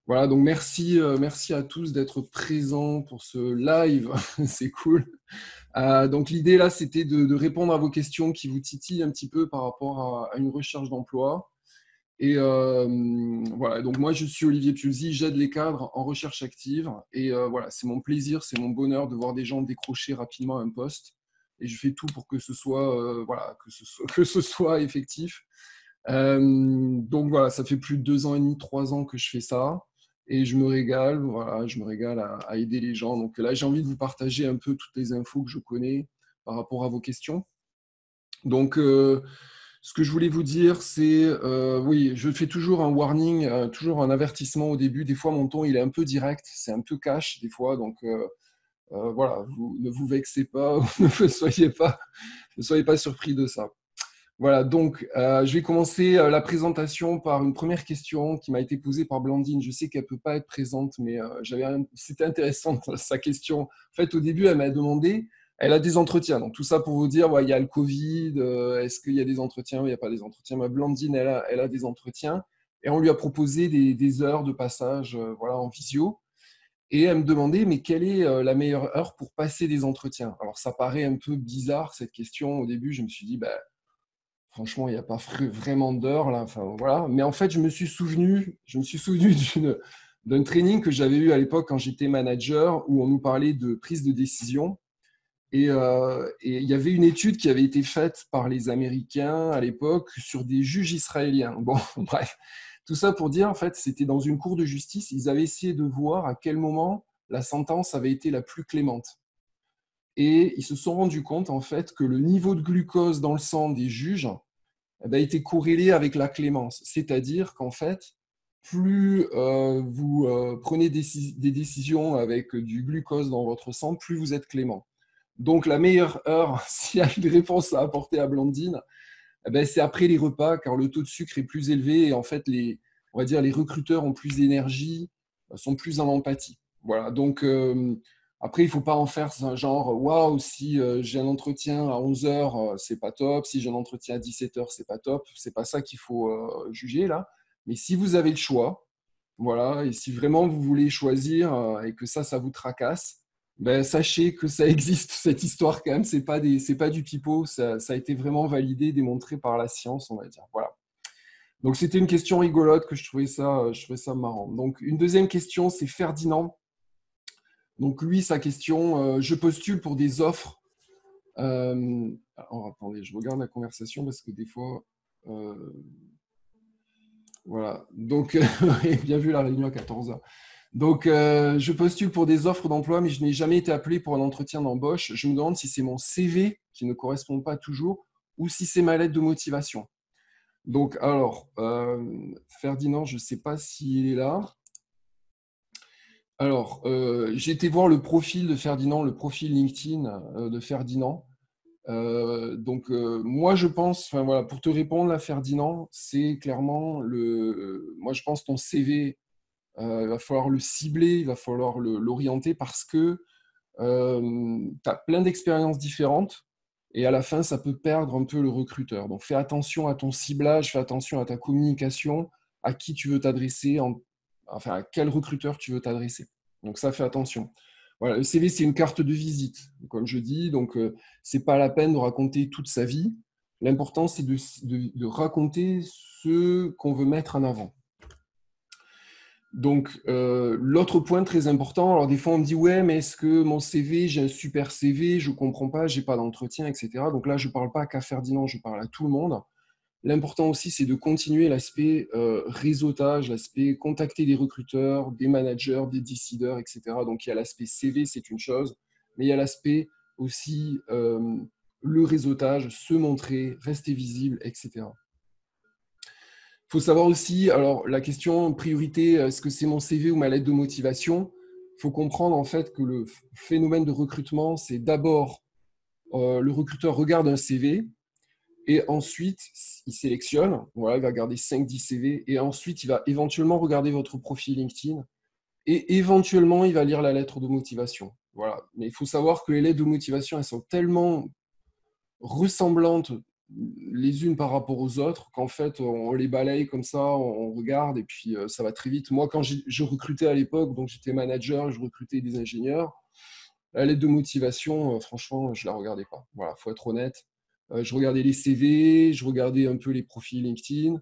Voilà, donc merci à tous d'être présents pour ce live, c'est cool. Donc l'idée là, c'était de répondre à vos questions qui vous titillent un petit peu par rapport à une recherche d'emploi. Et voilà, donc moi je suis Olivier Piuzzi, j'aide les cadres en recherche active. Et voilà, c'est mon plaisir, c'est mon bonheur de voir des gens décrocher rapidement un poste. Et je fais tout pour que ce soit, voilà, que ce soit effectif. Donc voilà, ça fait plus de 2 ans et demi, 3 ans que je fais ça. Et je me régale, voilà, je me régale à aider les gens. Donc là, j'ai envie de vous partager un peu toutes les infos que je connais par rapport à vos questions. Donc, ce que je voulais vous dire, c'est, oui, je fais toujours un warning, toujours un avertissement au début. Des fois, mon ton, il est un peu direct, c'est un peu cash des fois. Donc, voilà, ne vous vexez pas, ne soyez pas surpris de ça. Voilà, donc je vais commencer la présentation par une première question qui m'a été posée par Blandine. Je sais qu'elle ne peut pas être présente, mais c'était intéressant sa question. En fait, au début, elle m'a demandé, elle a des entretiens. Donc tout ça pour vous dire, ouais, il y a le Covid, est-ce qu'il y a des entretiens ou il n'y a pas des entretiens. Blandine, elle a des entretiens et on lui a proposé des heures de passage voilà, en visio. Et elle me demandait, mais quelle est la meilleure heure pour passer des entretiens? Alors ça paraît un peu bizarre cette question. Au début, je me suis dit, bah, franchement, il n'y a pas vraiment d'heure là. Enfin, voilà. Mais en fait, je me suis souvenu d'un training que j'avais eu à l'époque quand j'étais manager où on nous parlait de prise de décision. Et il y avait une étude qui avait été faite par les Américains à l'époque sur des juges israéliens. Bon, bref, tout ça pour dire, en fait, c'était dans une cour de justice. Ils avaient essayé de voir à quel moment la sentence avait été la plus clémente. Et ils se sont rendus compte, en fait, que le niveau de glucose dans le sang des juges eh ben, était corrélé avec la clémence. C'est-à-dire qu'en fait, plus vous prenez des décisions avec du glucose dans votre sang, plus vous êtes clément. Donc la meilleure heure, s'il y a une réponse à apporter à Blandine, eh ben, c'est après les repas, car le taux de sucre est plus élevé et en fait, on va dire, les recruteurs ont plus d'énergie, sont plus en empathie. Voilà, donc après, il ne faut pas en faire un genre, waouh, si j'ai un entretien à 11 heures, c'est pas top, si j'ai un entretien à 17 heures, c'est pas top. C'est pas ça qu'il faut juger là. Mais si vous avez le choix, voilà, et si vraiment vous voulez choisir et que ça vous tracasse, ben, sachez que ça existe, cette histoire quand même, c'est pas du pipeau, ça a été vraiment validé, démontré par la science, on va dire. Voilà. Donc c'était une question rigolote que je trouvais ça marrant. Donc une deuxième question, c'est Ferdinand. Donc lui, sa question, je postule pour des offres. Alors attendez, je regarde la conversation parce que des fois, euh, voilà. Donc, bien vu la réunion à 14 heures. Donc, je postule pour des offres d'emploi, mais je n'ai jamais été appelé pour un entretien d'embauche. Je me demande si c'est mon CV qui ne correspond pas toujours ou si c'est ma lettre de motivation. Donc, alors, Ferdinand, je ne sais pas s'il est là. Alors, j'ai été voir le profil de Ferdinand, le profil LinkedIn de Ferdinand. Moi, je pense, enfin voilà, pour te répondre là, Ferdinand, c'est clairement moi, je pense ton CV, il va falloir le cibler, il va falloir l'orienter parce que tu as plein d'expériences différentes et à la fin, ça peut perdre un peu le recruteur. Donc, fais attention à ton ciblage, fais attention à ta communication, à qui tu veux t'adresser, enfin, à quel recruteur tu veux t'adresser. Donc, ça, fais attention. Voilà, le CV, c'est une carte de visite, comme je dis. Donc, c'est pas la peine de raconter toute sa vie. L'important, c'est de raconter ce qu'on veut mettre en avant. Donc, l'autre point très important, alors des fois on me dit, ouais, mais est-ce que mon CV, j'ai un super CV, je ne comprends pas, je n'ai pas d'entretien, etc. Donc là, je ne parle pas qu'à Ferdinand, je parle à tout le monde. L'important aussi, c'est de continuer l'aspect réseautage, l'aspect contacter des recruteurs, des managers, des décideurs, etc. Donc, il y a l'aspect CV, c'est une chose, mais il y a l'aspect aussi le réseautage, se montrer, rester visible, etc. Il faut savoir aussi, alors la question priorité, est-ce que c'est mon CV ou ma lettre de motivation? Il faut comprendre en fait que le phénomène de recrutement, c'est d'abord le recruteur regarde un CV et ensuite il sélectionne, voilà, il va regarder 5-10 CV et ensuite il va éventuellement regarder votre profil LinkedIn et éventuellement il va lire la lettre de motivation. Voilà. Mais il faut savoir que les lettres de motivation, elles sont tellement ressemblantes les unes par rapport aux autres, qu'en fait, on les balaye comme ça, on regarde et puis ça va très vite. Moi, quand je recrutais à l'époque, donc j'étais manager, je recrutais des ingénieurs, la lettre de motivation, franchement, je la regardais pas. Voilà, faut être honnête. Je regardais les CV, je regardais un peu les profils LinkedIn,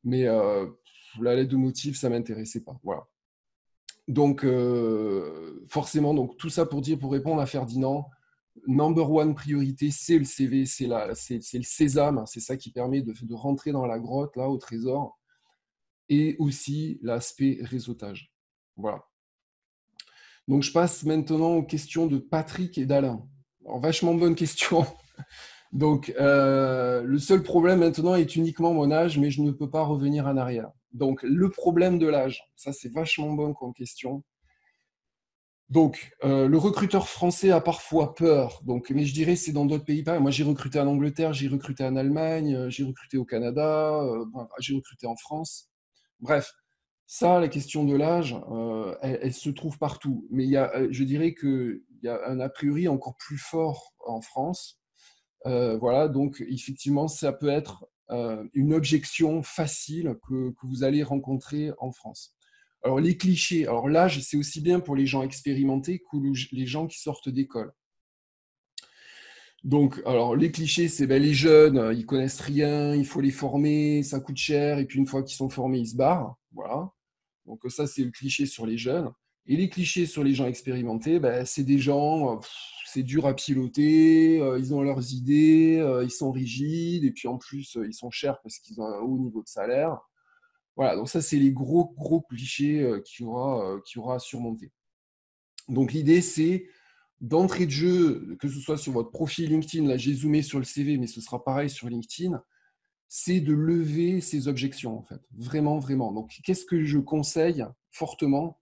mais la lettre de motive, ça m'intéressait pas. Voilà. Donc, forcément, donc, tout ça pour répondre à Ferdinand, number one priorité, c'est le CV, c'est le sésame, c'est ça qui permet de rentrer dans la grotte, là, au trésor, et aussi l'aspect réseautage. Voilà. Donc, je passe maintenant aux questions de Patrick et d'Alain. Alors, vachement bonne question. Donc, le seul problème maintenant est uniquement mon âge, mais je ne peux pas revenir en arrière. Donc, le problème de l'âge, ça c'est vachement bon comme question. Donc, le recruteur français a parfois peur. Donc, mais je dirais c'est dans d'autres pays pareil. Moi, j'ai recruté en Angleterre, j'ai recruté en Allemagne, j'ai recruté au Canada, j'ai recruté en France. Bref, ça, la question de l'âge, elle se trouve partout. Mais je dirais qu'il y a un a priori encore plus fort en France. Voilà, donc effectivement, ça peut être une objection facile que vous allez rencontrer en France. Alors, les clichés, alors l'âge, c'est aussi bien pour les gens expérimentés que les gens qui sortent d'école. Donc, alors, les clichés, c'est les jeunes, ils connaissent rien, il faut les former, ça coûte cher, et puis une fois qu'ils sont formés, ils se barrent. Voilà. Donc, ça, c'est le cliché sur les jeunes. Et les clichés sur les gens expérimentés, c'est des gens, c'est dur à piloter, ils ont leurs idées, ils sont rigides, et puis en plus, ils sont chers parce qu'ils ont un haut niveau de salaire. Voilà, donc ça, c'est les gros, gros clichés qu'il y aura à surmonter. Donc l'idée, c'est d'entrée de jeu, que ce soit sur votre profil LinkedIn, là j'ai zoomé sur le CV, mais ce sera pareil sur LinkedIn, c'est de lever ces objections, en fait. Vraiment, vraiment. Donc qu'est-ce que je conseille fortement?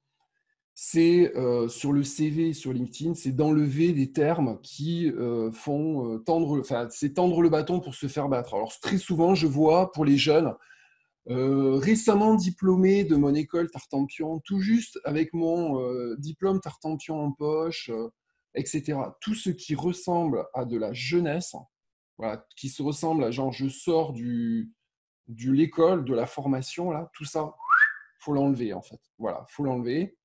C'est sur le CV, sur LinkedIn, c'est d'enlever des termes qui font c'est tendre le bâton pour se faire battre. Alors très souvent, je vois pour les jeunes, récemment diplômé de mon école Tartampion, tout juste avec mon diplôme Tartampion en poche, etc. Tout ce qui ressemble à de la jeunesse, voilà, qui se ressemble à genre je sors de l'école, de la formation, là, tout ça, faut l'enlever en fait. Voilà, faut l'enlever.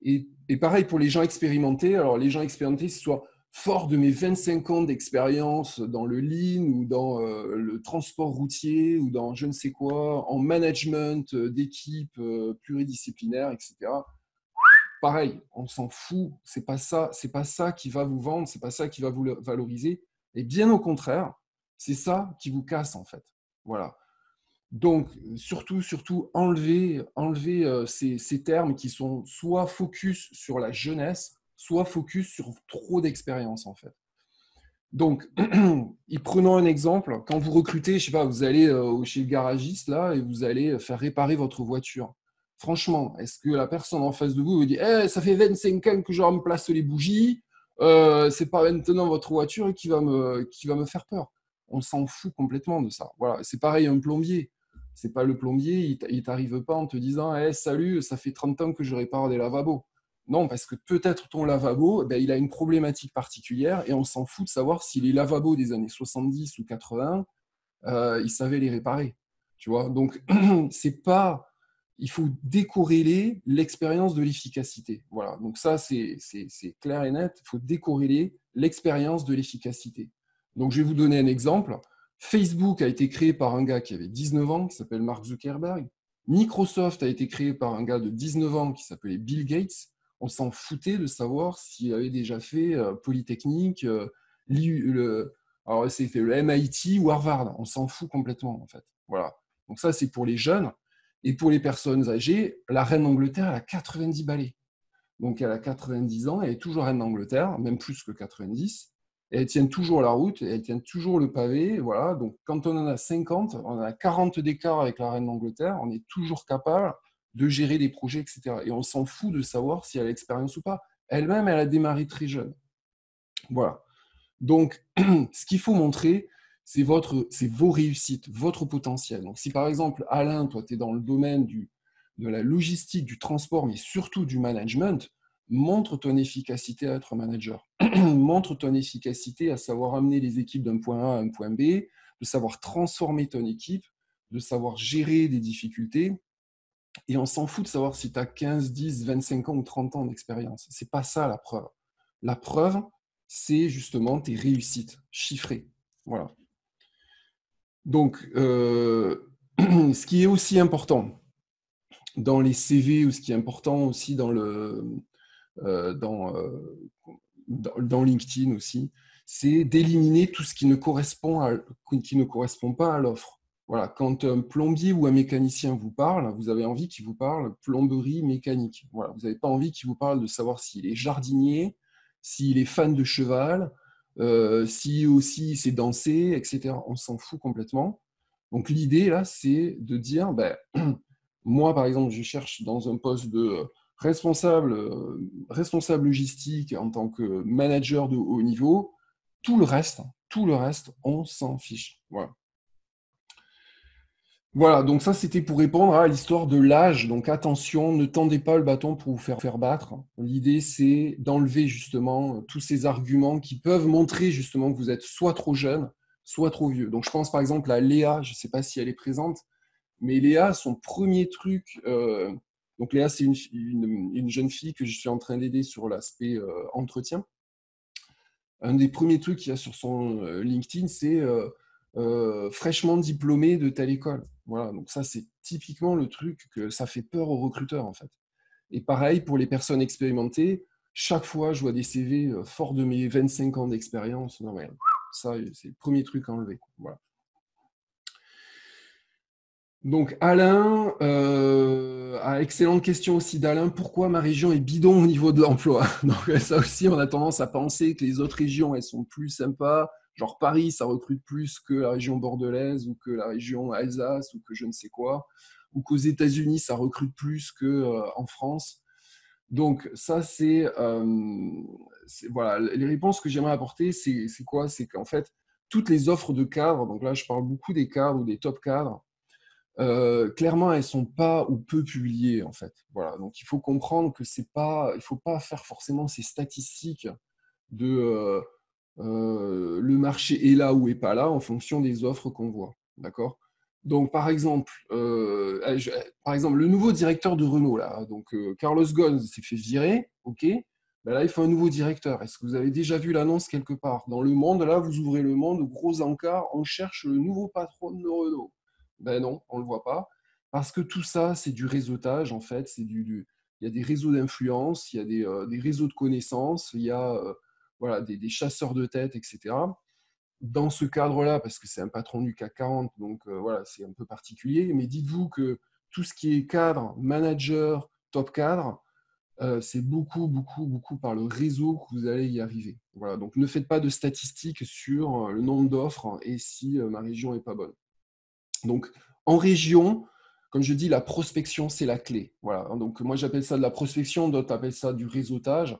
Et pareil pour les gens expérimentés. Alors les gens expérimentés, c'est soit fort de mes 25 ans d'expérience dans le lean ou dans le transport routier ou dans je ne sais quoi, en management d'équipe pluridisciplinaire, etc. Pareil, on s'en fout. C'est pas ça qui va vous vendre, c'est pas ça qui va vous valoriser. Et bien au contraire, c'est ça qui vous casse en fait. Voilà. Donc, surtout, enlever ces termes qui sont soit focus sur la jeunesse, soit focus sur trop d'expérience, en fait. Donc, prenons un exemple. Quand vous recrutez, je sais pas, vous allez chez le garagiste, là, et vous allez faire réparer votre voiture. Franchement, est-ce que la personne en face de vous vous dit hey, « ça fait 25 ans que je remplace les bougies, c'est pas maintenant votre voiture qui va me faire peur ». On s'en fout complètement de ça. Voilà, c'est pareil un plombier. C'est pas le plombier, il t'arrive pas en te disant hey, « salut, ça fait 30 ans que je répare des lavabos ». Non, parce que peut-être ton lavabo, il a une problématique particulière et on s'en fout de savoir si les lavabos des années 70 ou 80, ils savaient les réparer. Tu vois. Donc, c'est pas... Il faut décorréler l'expérience de l'efficacité. Voilà. Donc ça, c'est clair et net. Il faut décorréler l'expérience de l'efficacité. Donc, je vais vous donner un exemple. Facebook a été créé par un gars qui avait 19 ans, qui s'appelle Mark Zuckerberg. Microsoft a été créé par un gars de 19 ans qui s'appelait Bill Gates. On s'en foutait de savoir s'il avait déjà fait Polytechnique, alors c'était le MIT ou Harvard. On s'en fout complètement, en fait. Voilà. Donc ça, c'est pour les jeunes. Et pour les personnes âgées, la reine d'Angleterre, elle a 90 balais. Donc elle a 90 ans, elle est toujours reine d'Angleterre, même plus que 90. Et elle tient toujours la route, et elle tient toujours le pavé. Voilà. Donc quand on en a 50, on a 40 d'écart avec la reine d'Angleterre, on est toujours capable de gérer des projets, etc. Et on s'en fout de savoir si elle a l'expérience ou pas. Elle-même, elle a démarré très jeune. Voilà. Donc, ce qu'il faut montrer, c'est vos réussites, votre potentiel. Donc, si par exemple, Alain, toi, tu es dans le domaine de la logistique, du transport, mais surtout du management, montre ton efficacité à être manager. Montre ton efficacité à savoir amener les équipes d'un point A à un point B, de savoir transformer ton équipe, de savoir gérer des difficultés. Et on s'en fout de savoir si tu as 15, 10, 25 ans ou 30 ans d'expérience. Ce n'est pas ça la preuve. La preuve, c'est justement tes réussites chiffrées. Voilà. Donc, ce qui est aussi important dans les CV, ou ce qui est important aussi dans LinkedIn aussi, c'est d'éliminer tout ce qui ne correspond pas à l'offre. Voilà, quand un plombier ou un mécanicien vous parle, vous avez envie qu'il vous parle plomberie mécanique. Voilà, vous n'avez pas envie qu'il vous parle de savoir s'il est jardinier, s'il est fan de cheval, si aussi c'est danser, etc. On s'en fout complètement. Donc l'idée là, c'est de dire, ben, moi par exemple, je cherche dans un poste de responsable logistique en tant que manager de haut niveau. Tout le reste, on s'en fiche. Voilà. Voilà, donc ça c'était pour répondre à l'histoire de l'âge. Donc attention, ne tendez pas le bâton pour vous faire battre. L'idée c'est d'enlever justement tous ces arguments qui peuvent montrer justement que vous êtes soit trop jeune, soit trop vieux. Donc je pense par exemple à Léa, je ne sais pas si elle est présente, mais Léa, son premier truc, donc Léa c'est une jeune fille que je suis en train d'aider sur l'aspect entretien. Un des premiers trucs qu'il y a sur son LinkedIn, c'est fraîchement diplômé de telle école. Voilà, donc ça, c'est typiquement le truc que ça fait peur aux recruteurs, en fait. Et pareil, pour les personnes expérimentées, chaque fois, je vois des CV forts de mes 25 ans d'expérience. Non, mais ça, c'est le premier truc à enlever. Voilà. Donc Alain, excellente question aussi d'Alain, pourquoi ma région est bidon au niveau de l'emploi? Donc ça aussi, on a tendance à penser que les autres régions, elles sont plus sympas, genre Paris, ça recrute plus que la région bordelaise ou que la région Alsace ou que je ne sais quoi, ou qu'aux États-Unis, ça recrute plus qu'en France. Donc ça, voilà, les réponses que j'aimerais apporter, c'est quoi? C'est qu'en fait, toutes les offres de cadres, donc là je parle beaucoup des cadres ou des top cadres, clairement, elles ne sont pas ou peu publiées, en fait. Voilà. Donc, il faut comprendre que il ne faut pas faire forcément ces statistiques de le marché est là ou est pas là en fonction des offres qu'on voit. D'accord? Donc, par exemple, le nouveau directeur de Renault, là, donc Carlos Ghosn s'est fait virer, ok? Ben là, il faut un nouveau directeur. Est-ce que vous avez déjà vu l'annonce quelque part? Dans Le Monde, là, vous ouvrez Le Monde, gros encart, on cherche le nouveau patron de Renault. Ben non, on ne le voit pas. Parce que tout ça, c'est du réseautage, en fait. Il y a des réseaux d'influence, il y a des réseaux de connaissances, il y a voilà, des chasseurs de tête, etc. Dans ce cadre-là, parce que c'est un patron du CAC 40, donc voilà, c'est un peu particulier, mais dites-vous que tout ce qui est cadre, manager, top cadre, c'est beaucoup, beaucoup, beaucoup par le réseau que vous allez y arriver. Voilà, donc ne faites pas de statistiques sur le nombre d'offres et si ma région n'est pas bonne. Donc, en région, comme je dis, la prospection, c'est la clé. Voilà. Donc, moi, j'appelle ça de la prospection, d'autres appellent ça du réseautage.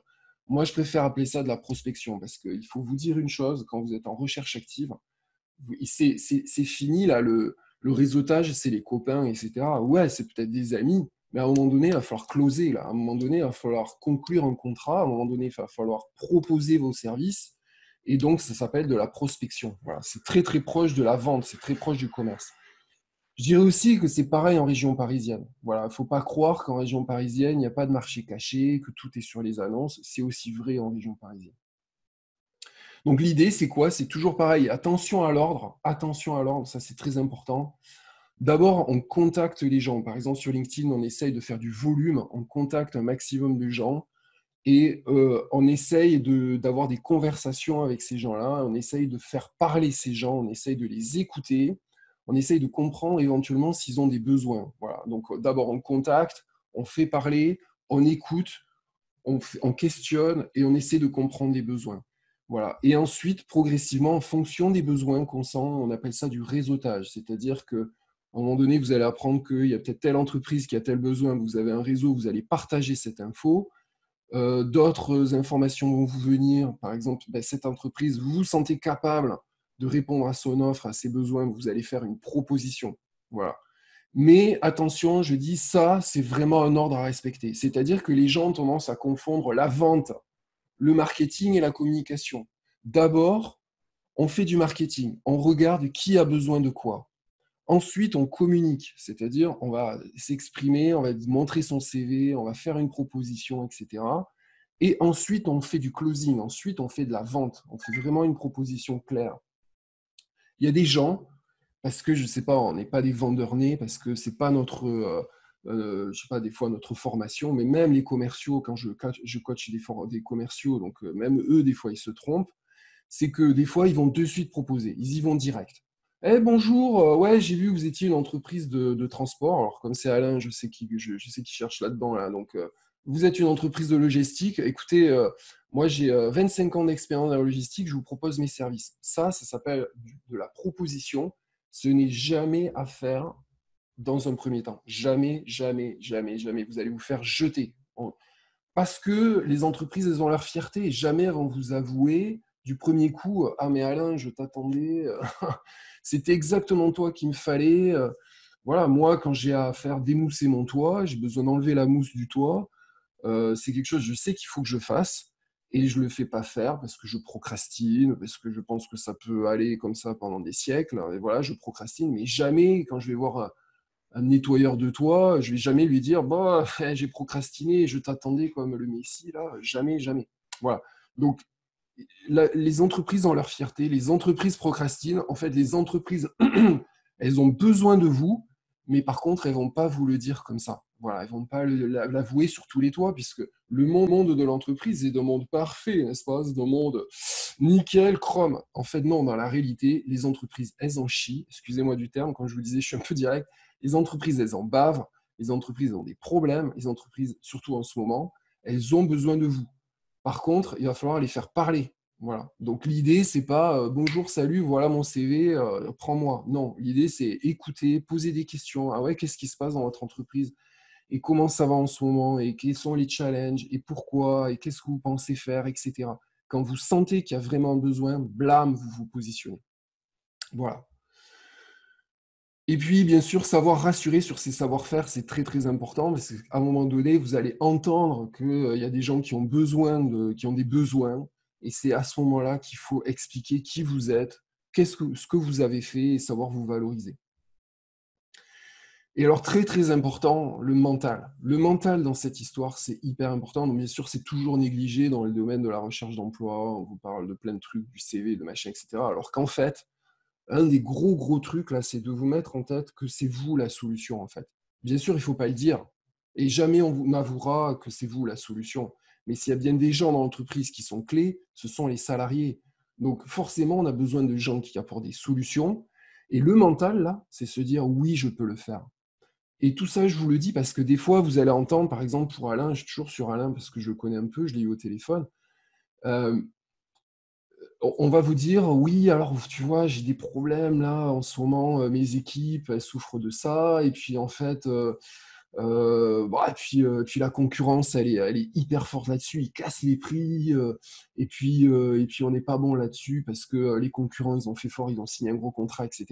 Moi, je préfère appeler ça de la prospection parce qu'il faut vous dire une chose, quand vous êtes en recherche active, c'est fini, là, le réseautage, c'est les copains, etc. Ouais, c'est peut-être des amis, mais à un moment donné, il va falloir closer. Là. À un moment donné, il va falloir conclure un contrat. À un moment donné, il va falloir proposer vos services. Et donc, ça s'appelle de la prospection. Voilà. C'est très, très proche de la vente, c'est très proche du commerce. Je dirais aussi que c'est pareil en région parisienne. Voilà, il ne faut pas croire qu'en région parisienne, il n'y a pas de marché caché, que tout est sur les annonces. C'est aussi vrai en région parisienne. Donc l'idée, c'est quoi? C'est toujours pareil. Attention à l'ordre, ça c'est très important. D'abord, on contacte les gens. Par exemple, sur LinkedIn, on essaye de faire du volume, on contacte un maximum de gens et on essaye d'avoir des conversations avec ces gens-là, on essaye de faire parler ces gens, on essaye de les écouter, on essaye de comprendre éventuellement s'ils ont des besoins. Voilà. Donc d'abord, on contacte, on fait parler, on écoute, on questionne et on essaie de comprendre les besoins. Voilà. Et ensuite, progressivement, en fonction des besoins qu'on sent, on appelle ça du réseautage. C'est-à-dire qu'à un moment donné, vous allez apprendre qu'il y a peut-être telle entreprise qui a tel besoin, vous avez un réseau, vous allez partager cette info. D'autres informations vont vous venir. Par exemple, cette entreprise, vous vous sentez capable de répondre à son offre, à ses besoins, vous allez faire une proposition. Voilà. Mais attention, je dis ça, c'est vraiment un ordre à respecter. C'est-à-dire que les gens ont tendance à confondre la vente, le marketing et la communication. D'abord, On fait du marketing, on regarde qui a besoin de quoi. Ensuite, on communique, c'est-à-dire on va s'exprimer, on va montrer son CV, on va faire une proposition, etc. Et ensuite, on fait du closing, ensuite, on fait de la vente, on fait vraiment une proposition claire. Il y a des gens, parce que je ne sais pas, on n'est pas des vendeurs nés, parce que ce n'est pas notre, je sais pas, des fois notre formation, mais même les commerciaux, quand je coach des commerciaux, donc même eux, des fois, ils se trompent, c'est que des fois, ils vont de suite proposer, ils y vont direct. Eh bonjour, ouais, j'ai vu que vous étiez une entreprise de transport. Alors, comme c'est Alain, je sais qu'il cherche là-dedans, là. Donc, vous êtes une entreprise de logistique. Écoutez, moi, j'ai 25 ans d'expérience dans la logistique, je vous propose mes services. Ça s'appelle de la proposition. Ce n'est jamais à faire dans un premier temps. Jamais, jamais, jamais, jamais. Vous allez vous faire jeter. Parce que les entreprises, elles ont leur fierté et jamais elles vont vous avouer du premier coup, ah mais Alain, je t'attendais, c'était exactement toi qu'il me fallait. Voilà, moi, quand j'ai à faire démousser mon toit, j'ai besoin d'enlever la mousse du toit, c'est quelque chose, je sais qu'il faut que je fasse et je ne le fais pas faire parce que je procrastine, parce que je pense que ça peut aller comme ça pendant des siècles. Et voilà, je procrastine, mais jamais quand je vais voir un nettoyeur de toit, je ne vais jamais lui dire bah, j'ai procrastiné, je t'attendais comme le Messie, là, jamais, jamais. Voilà. Donc, les entreprises ont leur fierté, les entreprises procrastinent. En fait, les entreprises, elles ont besoin de vous, mais par contre, elles ne vont pas vous le dire comme ça. Voilà, elles ne vont pas l'avouer sur tous les toits, puisque le monde de l'entreprise est un monde parfait, n'est-ce pas? C'est un monde nickel, chrome. En fait, non, dans la réalité, les entreprises, elles en chient. Excusez-moi du terme, quand je vous disais, je suis un peu direct. Les entreprises, elles en bavent. Les entreprises ont des problèmes. Les entreprises, surtout en ce moment, elles ont besoin de vous. Par contre, il va falloir les faire parler. Voilà. Donc l'idée, c'est pas bonjour, salut, voilà mon CV, prends-moi. Non, l'idée, c'est écouter, poser des questions. Ah ouais, qu'est-ce qui se passe dans votre entreprise? Et comment ça va en ce moment? Et quels sont les challenges? Et pourquoi? Et qu'est-ce que vous pensez faire? Etc. Quand vous sentez qu'il y a vraiment besoin, blâme, vous vous positionnez. Voilà. Et puis, bien sûr, savoir rassurer sur ses savoir-faire, c'est très, très important parce qu'à un moment donné, vous allez entendre qu'il y a des gens qui ont qui ont des besoins. Et c'est à ce moment-là qu'il faut expliquer qui vous êtes, ce que vous avez fait et savoir vous valoriser. Et alors, très, très important, le mental. Le mental dans cette histoire, c'est hyper important. Donc, bien sûr, c'est toujours négligé dans le domaine de la recherche d'emploi. On vous parle de plein de trucs, du CV, de machin, etc. Alors qu'en fait, un des gros trucs, là, c'est de vous mettre en tête que c'est vous la solution, en fait. Bien sûr, il ne faut pas le dire. Et jamais on vous avouera que c'est vous la solution. Mais s'il y a bien des gens dans l'entreprise qui sont clés, ce sont les salariés. Donc, forcément, on a besoin de gens qui apportent des solutions. Et le mental, là, c'est se dire oui, je peux le faire. Et tout ça, je vous le dis parce que des fois, vous allez entendre, par exemple, pour Alain, je suis toujours sur Alain parce que je le connais un peu, je l'ai eu au téléphone. Euh, on va vous dire, oui, alors tu vois, j'ai des problèmes là, en ce moment, mes équipes, elles souffrent de ça, et puis en fait, bah, puis la concurrence, elle est hyper forte là-dessus, ils cassent les prix, et puis on n'est pas bon là-dessus parce que les concurrents, ils ont fait fort, ils ont signé un gros contrat, etc.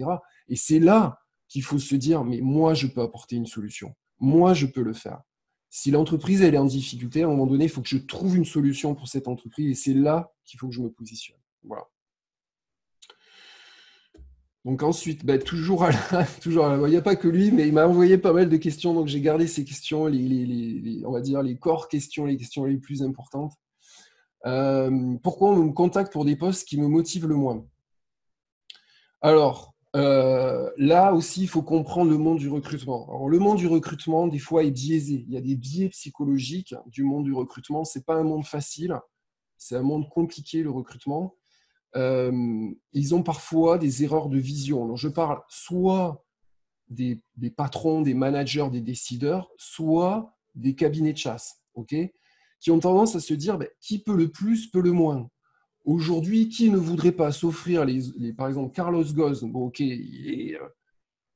Et c'est là qu'il faut se dire, mais moi, je peux apporter une solution. Moi, je peux le faire. Si l'entreprise, elle est en difficulté, à un moment donné, il faut que je trouve une solution pour cette entreprise, et c'est là qu'il faut que je me positionne. Voilà. Donc ensuite, bah, toujours toujours il n'y a pas que lui, mais il m'a envoyé pas mal de questions, donc j'ai gardé ces questions, on va dire les corps questions, les questions les plus importantes. Pourquoi on me contacte pour des postes qui me motivent le moins? Alors, là aussi, il faut comprendre le monde du recrutement. Alors, le monde du recrutement, des fois, est biaisé. Il y a des biais psychologiques du monde du recrutement. Ce n'est pas un monde facile, c'est un monde compliqué, le recrutement. Ils ont parfois des erreurs de vision. Donc, je parle soit des patrons, des managers, des décideurs, soit des cabinets de chasse, qui ont tendance à se dire qui peut le plus, peut le moins. Aujourd'hui, qui ne voudrait pas s'offrir, par exemple, Carlos Ghosn, bon,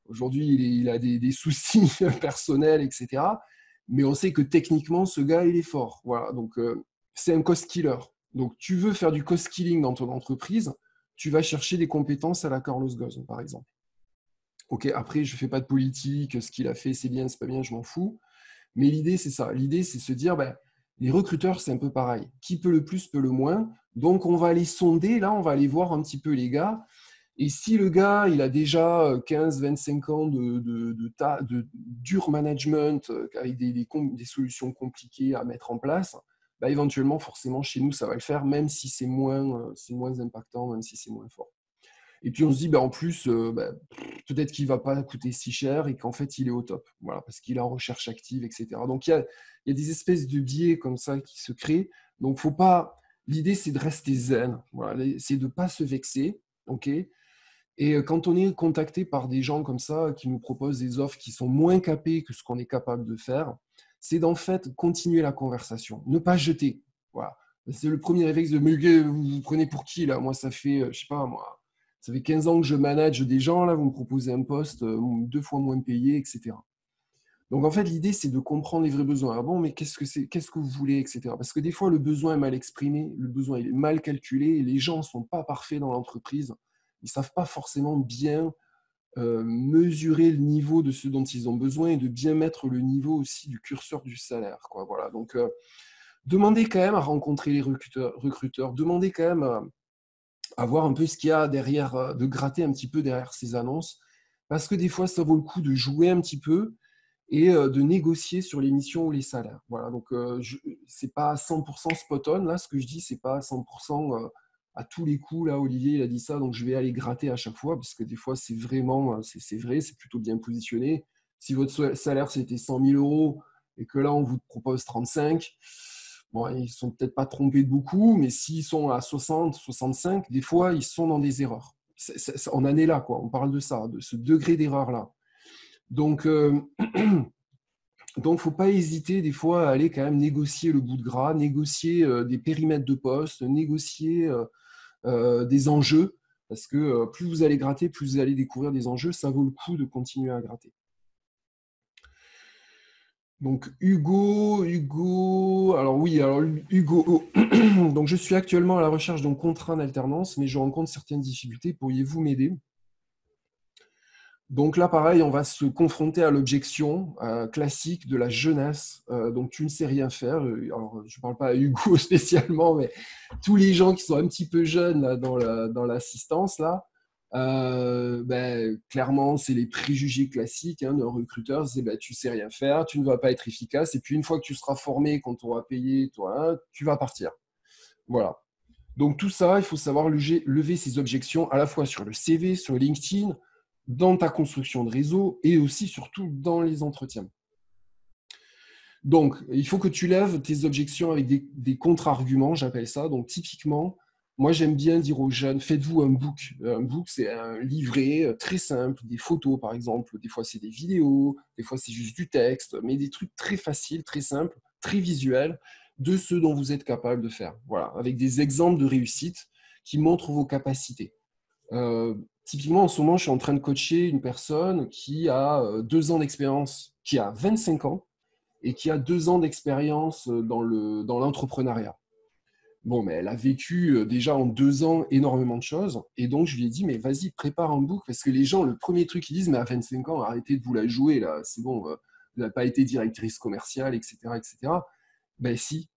aujourd'hui, il a des soucis personnels, etc. Mais on sait que techniquement, ce gars, il est fort. Voilà, donc c'est un cost killer. Donc, tu veux faire du cost killing dans ton entreprise, tu vas chercher des compétences à la Carlos Ghosn, par exemple. Après, je ne fais pas de politique, ce qu'il a fait, c'est bien, c'est pas bien, je m'en fous. Mais l'idée, c'est ça. L'idée, c'est se dire, Les recruteurs, c'est un peu pareil. Qui peut le plus, peut le moins. Donc, on va aller sonder, là, on va aller voir un petit peu les gars. Et si le gars, il a déjà 15-25 ans de dur management avec des solutions compliquées à mettre en place, bah, éventuellement, forcément, chez nous, ça va le faire, même si c'est moins impactant, même si c'est moins fort. Et puis on se dit, bah, en plus, peut-être qu'il ne va pas coûter si cher et qu'en fait, il est au top. Voilà, parce qu'il est en recherche active, etc. Donc, il y a des espèces de biais comme ça qui se créent. Donc, faut pas. L'idée, c'est de rester zen. Voilà, c'est de ne pas se vexer. OK. Et quand on est contacté par des gens comme ça qui nous proposent des offres qui sont moins capées que ce qu'on est capable de faire, c'est d'en fait continuer la conversation, ne pas jeter. Voilà. C'est le premier réflexe de mais vous prenez pour qui là? Moi, ça fait, je sais pas, moi, ça fait 15 ans que je manage des gens, là, vous me proposez un poste 2 fois moins payé, etc. Donc en fait, l'idée, c'est de comprendre les vrais besoins. Ah bon, mais qu'est-ce que vous voulez, etc. Parce que des fois, le besoin est mal exprimé, le besoin est mal calculé, et les gens ne sont pas parfaits dans l'entreprise. Ils ne savent pas forcément bien mesurer le niveau de ce dont ils ont besoin et de bien mettre le niveau aussi du curseur du salaire, quoi. Voilà. Donc, demandez quand même à rencontrer les recruteurs, demandez quand même à voir un peu ce qu'il y a derrière, de gratter un petit peu derrière ces annonces, parce que des fois, ça vaut le coup de jouer un petit peu et de négocier sur les missions ou les salaires. Voilà, donc ce n'est pas à 100% spot on, là, ce que je dis, c'est pas à 100% à tous les coups, là, Olivier, il a dit ça, donc je vais aller gratter à chaque fois, parce que des fois, c'est vraiment, c'est vrai, c'est plutôt bien positionné. Si votre salaire, c'était 100 000 euros, et que là, on vous propose 35, bon, ils ne sont peut-être pas trompés de beaucoup, mais s'ils sont à 60, 65, des fois, ils sont dans des erreurs. On en est là, quoi. On parle de ça, de ce degré d'erreur-là. Donc, donc, faut pas hésiter des fois à aller quand même négocier le bout de gras, négocier des périmètres de poste, négocier des enjeux, parce que plus vous allez gratter, plus vous allez découvrir des enjeux, ça vaut le coup de continuer à gratter. Donc Hugo, alors oui, alors Hugo, donc je suis actuellement à la recherche d'un contrat en alternance, mais je rencontre certaines difficultés. Pourriez-vous m'aider? Donc là, pareil, on va se confronter à l'objection classique de la jeunesse. Donc, tu ne sais rien faire. Alors, je ne parle pas à Hugo spécialement, mais tous les gens qui sont un petit peu jeunes là, dans l'assistance, là, clairement, c'est les préjugés classiques d'un recruteur. C'est tu ne sais rien faire, tu ne vas pas être efficace. Et puis, une fois que tu seras formé, quand on aura payé, toi, tu vas partir. Voilà. Donc tout ça, il faut savoir lever ces objections à la fois sur le CV, sur LinkedIn, dans ta construction de réseau et aussi surtout dans les entretiens. Donc, il faut que tu lèves tes objections avec des contre-arguments, j'appelle ça. Donc typiquement, moi j'aime bien dire aux jeunes, faites-vous un book. Un book, c'est un livret très simple, des photos par exemple, des fois c'est des vidéos, des fois c'est juste du texte, mais des trucs très faciles, très simples, très visuels de ce dont vous êtes capable de faire. Voilà, avec des exemples de réussite qui montrent vos capacités. Typiquement, en ce moment, je suis en train de coacher une personne qui a 2 ans d'expérience, qui a 25 ans et qui a 2 ans d'expérience dans l'entrepreneuriat. Bon, mais elle a vécu déjà en 2 ans énormément de choses. Et donc, je lui ai dit, mais vas-y, prépare un book. Parce que les gens, le premier truc qu'ils disent, mais à 25 ans, arrêtez de vous la jouer, là. C'est bon, vous n'avez pas été directrice commerciale, etc., etc. Ben si,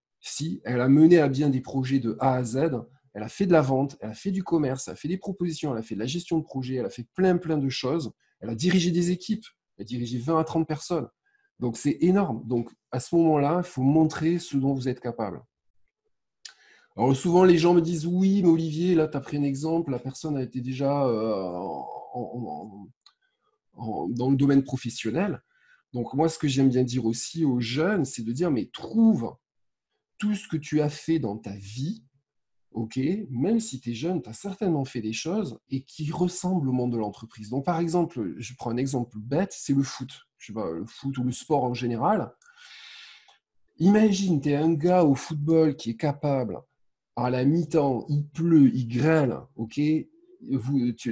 elle a mené à bien des projets de A à Z. Elle a fait de la vente, elle a fait du commerce, elle a fait des propositions, elle a fait de la gestion de projet, elle a fait plein de choses. Elle a dirigé des équipes, elle a dirigé 20 à 30 personnes. Donc, c'est énorme. Donc, à ce moment-là, il faut montrer ce dont vous êtes capable. Alors, souvent, les gens me disent, oui, mais Olivier, là, tu as pris un exemple, la personne a été déjà dans le domaine professionnel. Donc, moi, ce que j'aime bien dire aussi aux jeunes, c'est de dire, mais trouve tout ce que tu as fait dans ta vie, ok, même si tu es jeune, tu as certainement fait des choses et qui ressemblent au monde de l'entreprise. Donc, par exemple, je prends un exemple bête, c'est le foot. Je sais pas, le foot ou le sport en général. Imagine, tu es un gars au football qui est capable, à la mi-temps, il pleut, il grêle, ok,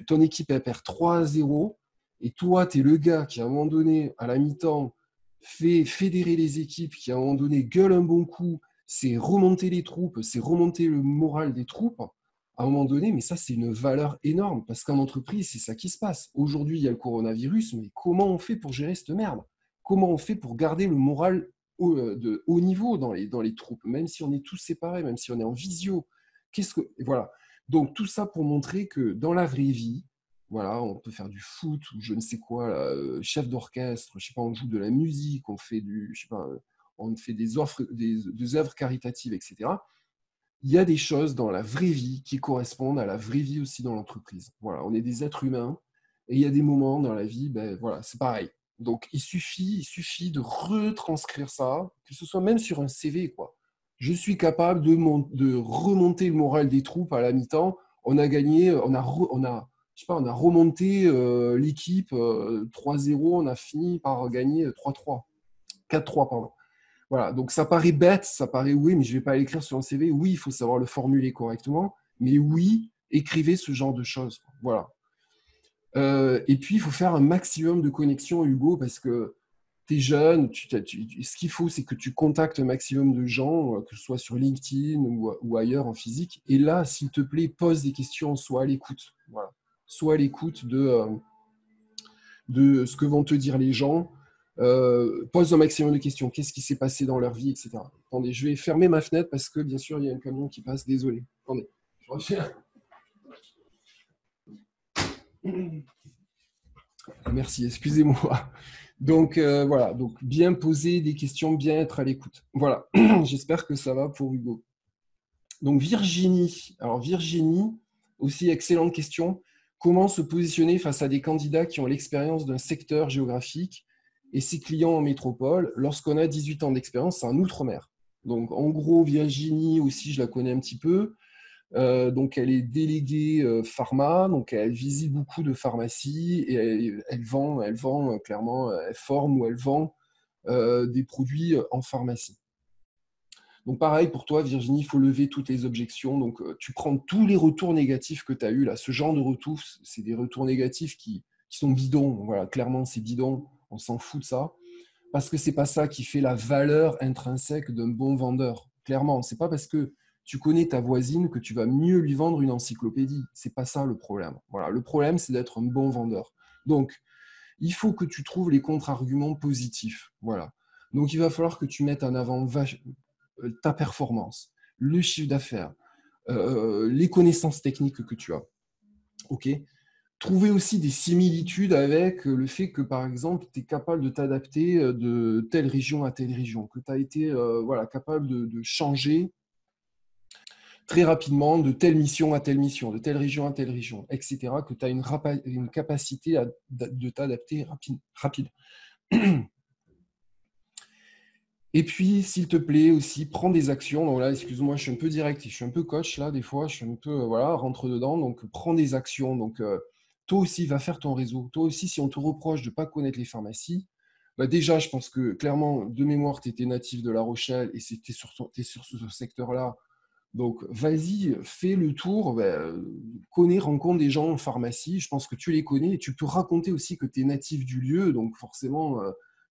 ton équipe elle perd 3-0, et toi, tu es le gars qui, à un moment donné, à la mi-temps, fait fédérer les équipes, qui, à un moment donné, gueule un bon coup, c'est remonter les troupes, c'est remonter le moral des troupes, à un moment donné, mais ça, c'est une valeur énorme, parce qu'en entreprise, c'est ça qui se passe. Aujourd'hui, il y a le coronavirus, mais comment on fait pour gérer cette merde? Comment on fait pour garder le moral de haut niveau dans les troupes, même si on est tous séparés, même si on est en visio. Voilà. Donc tout ça pour montrer que dans la vraie vie, voilà, on peut faire du foot ou je ne sais quoi, là, chef d'orchestre, je sais pas, on joue de la musique, on fait je sais pas, on fait des œuvres caritatives, etc. Il y a des choses dans la vraie vie qui correspondent à la vraie vie aussi dans l'entreprise. Voilà, on est des êtres humains et il y a des moments dans la vie, ben voilà, c'est pareil. Donc il suffit de retranscrire ça, que ce soit même sur un CV, quoi. Je suis capable de remonter le moral des troupes à la mi-temps. On a gagné, je sais pas, on a remonté l'équipe 3-0, on a fini par gagner 3-3, 4-3, pardon. Voilà, donc ça paraît bête, ça paraît oui, mais je ne vais pas l'écrire sur un CV. Oui, il faut savoir le formuler correctement, mais oui, écrivez ce genre de choses. Voilà. Et puis, il faut faire un maximum de connexions, Hugo, parce que tu es jeune, ce qu'il faut, c'est que tu contactes un maximum de gens, que ce soit sur LinkedIn ou ailleurs en physique. Et là, s'il te plaît, pose des questions, sois à l'écoute. Voilà. Sois à l'écoute de ce que vont te dire les gens. Pose un maximum de questions. Qu'est-ce qui s'est passé dans leur vie, etc. Attendez, je vais fermer ma fenêtre parce que, bien sûr, il y a un camion qui passe. Désolé. Attendez. Je reviens. Merci, excusez-moi. Donc, voilà. Donc, bien poser des questions, bien être à l'écoute. Voilà. J'espère que ça va pour Hugo. Donc, Virginie. Alors, Virginie, aussi excellente question. Comment se positionner face à des candidats qui ont l'expérience d'un secteur géographique et ses clients en métropole lorsqu'on a 18 ans d'expérience en Outre-mer? Donc, en gros, Virginie aussi, je la connais un petit peu. Donc, elle est déléguée pharma, donc elle visite beaucoup de pharmacies et elle vend clairement, elle forme ou elle vend des produits en pharmacie. Donc pareil pour toi, Virginie, il faut lever toutes les objections. Donc tu prends tous les retours négatifs que tu as eus là. Ce genre de retours, c'est des retours négatifs qui sont bidons. Voilà, clairement, c'est bidon. On s'en fout de ça. Parce que c'est pas ça qui fait la valeur intrinsèque d'un bon vendeur. Clairement, c'est pas parce que tu connais ta voisine que tu vas mieux lui vendre une encyclopédie. C'est pas ça le problème. Voilà, le problème, c'est d'être un bon vendeur. Donc, il faut que tu trouves les contre-arguments positifs. Voilà. Donc, il va falloir que tu mettes en avant ta performance, le chiffre d'affaires, les connaissances techniques que tu as. OK. Trouver aussi des similitudes avec le fait que, par exemple, tu es capable de t'adapter de telle région à telle région, que tu as été voilà, capable de changer très rapidement de telle mission à telle mission, de telle région à telle région, etc., que tu as une capacité de t'adapter rapide. Et puis, s'il te plaît, aussi, prends des actions. Donc là, excuse-moi, je suis un peu direct, je suis un peu coach, là, des fois, je suis un peu, voilà, rentre dedans. Donc, prends des actions. Donc, toi aussi, va faire ton réseau. Toi aussi, si on te reproche de ne pas connaître les pharmacies, bah déjà, je pense que, clairement, de mémoire, tu étais natif de La Rochelle et tu es sur ce secteur-là. Donc, vas-y, fais le tour, connais, rencontre des gens en pharmacie. Je pense que tu les connais et tu peux raconter aussi que tu es natif du lieu. Donc, forcément,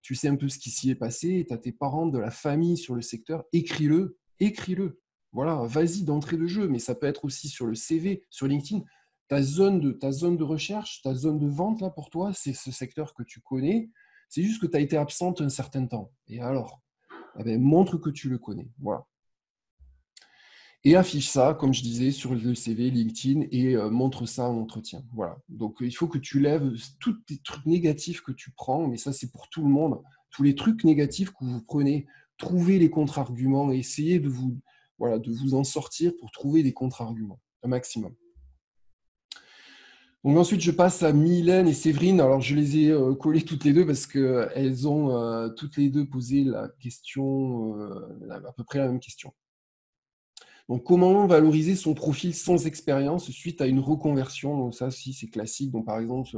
tu sais un peu ce qui s'y est passé. Tu as tes parents, de la famille sur le secteur. Écris-le, écris-le. Voilà, vas-y d'entrée de jeu. Mais ça peut être aussi sur le CV, sur LinkedIn. Ta zone de recherche, ta zone de vente, là, pour toi, c'est ce secteur que tu connais. C'est juste que tu as été absente un certain temps. Et alors, eh ben, montre que tu le connais. Voilà. Et affiche ça, comme je disais, sur le CV, LinkedIn, et montre ça en entretien. Voilà. Donc, il faut que tu lèves tous les trucs négatifs que tu prends, mais ça, c'est pour tout le monde. Tous les trucs négatifs que vous prenez, trouvez les contre-arguments et essayez voilà, de vous en sortir pour trouver des contre-arguments, un maximum. Donc ensuite, je passe à Mylène et Séverine. Alors, je les ai collées toutes les deux parce qu'elles ont toutes les deux posé la question, à peu près la même question. Donc, comment valoriser son profil sans expérience suite à une reconversion? Donc, ça, si, c'est classique. Donc, par exemple,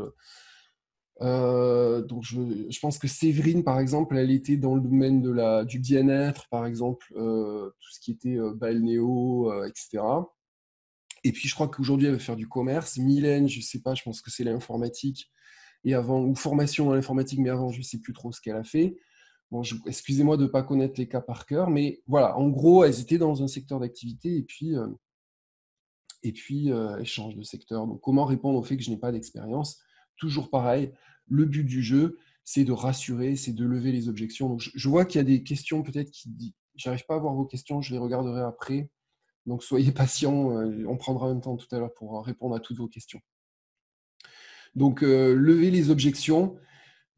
donc je pense que Séverine, par exemple, elle était dans le domaine du bien-être, par exemple, tout ce qui était balnéo, etc. Et puis, je crois qu'aujourd'hui, elle va faire du commerce. Mylène, je ne sais pas, je pense que c'est l'informatique. Et avant, ou formation dans l'informatique, mais avant, je ne sais plus trop ce qu'elle a fait. Bon, excusez-moi de ne pas connaître les cas par cœur, mais voilà, en gros, elles étaient dans un secteur d'activité et puis elles changent de secteur. Donc, comment répondre au fait que je n'ai pas d'expérience? Toujours pareil, le but du jeu, c'est de rassurer, c'est de lever les objections. Donc, je vois qu'il y a des questions peut-être j'arrive pas à voir vos questions, je les regarderai après. Donc, soyez patients, on prendra un temps tout à l'heure pour répondre à toutes vos questions. Donc, lever les objections.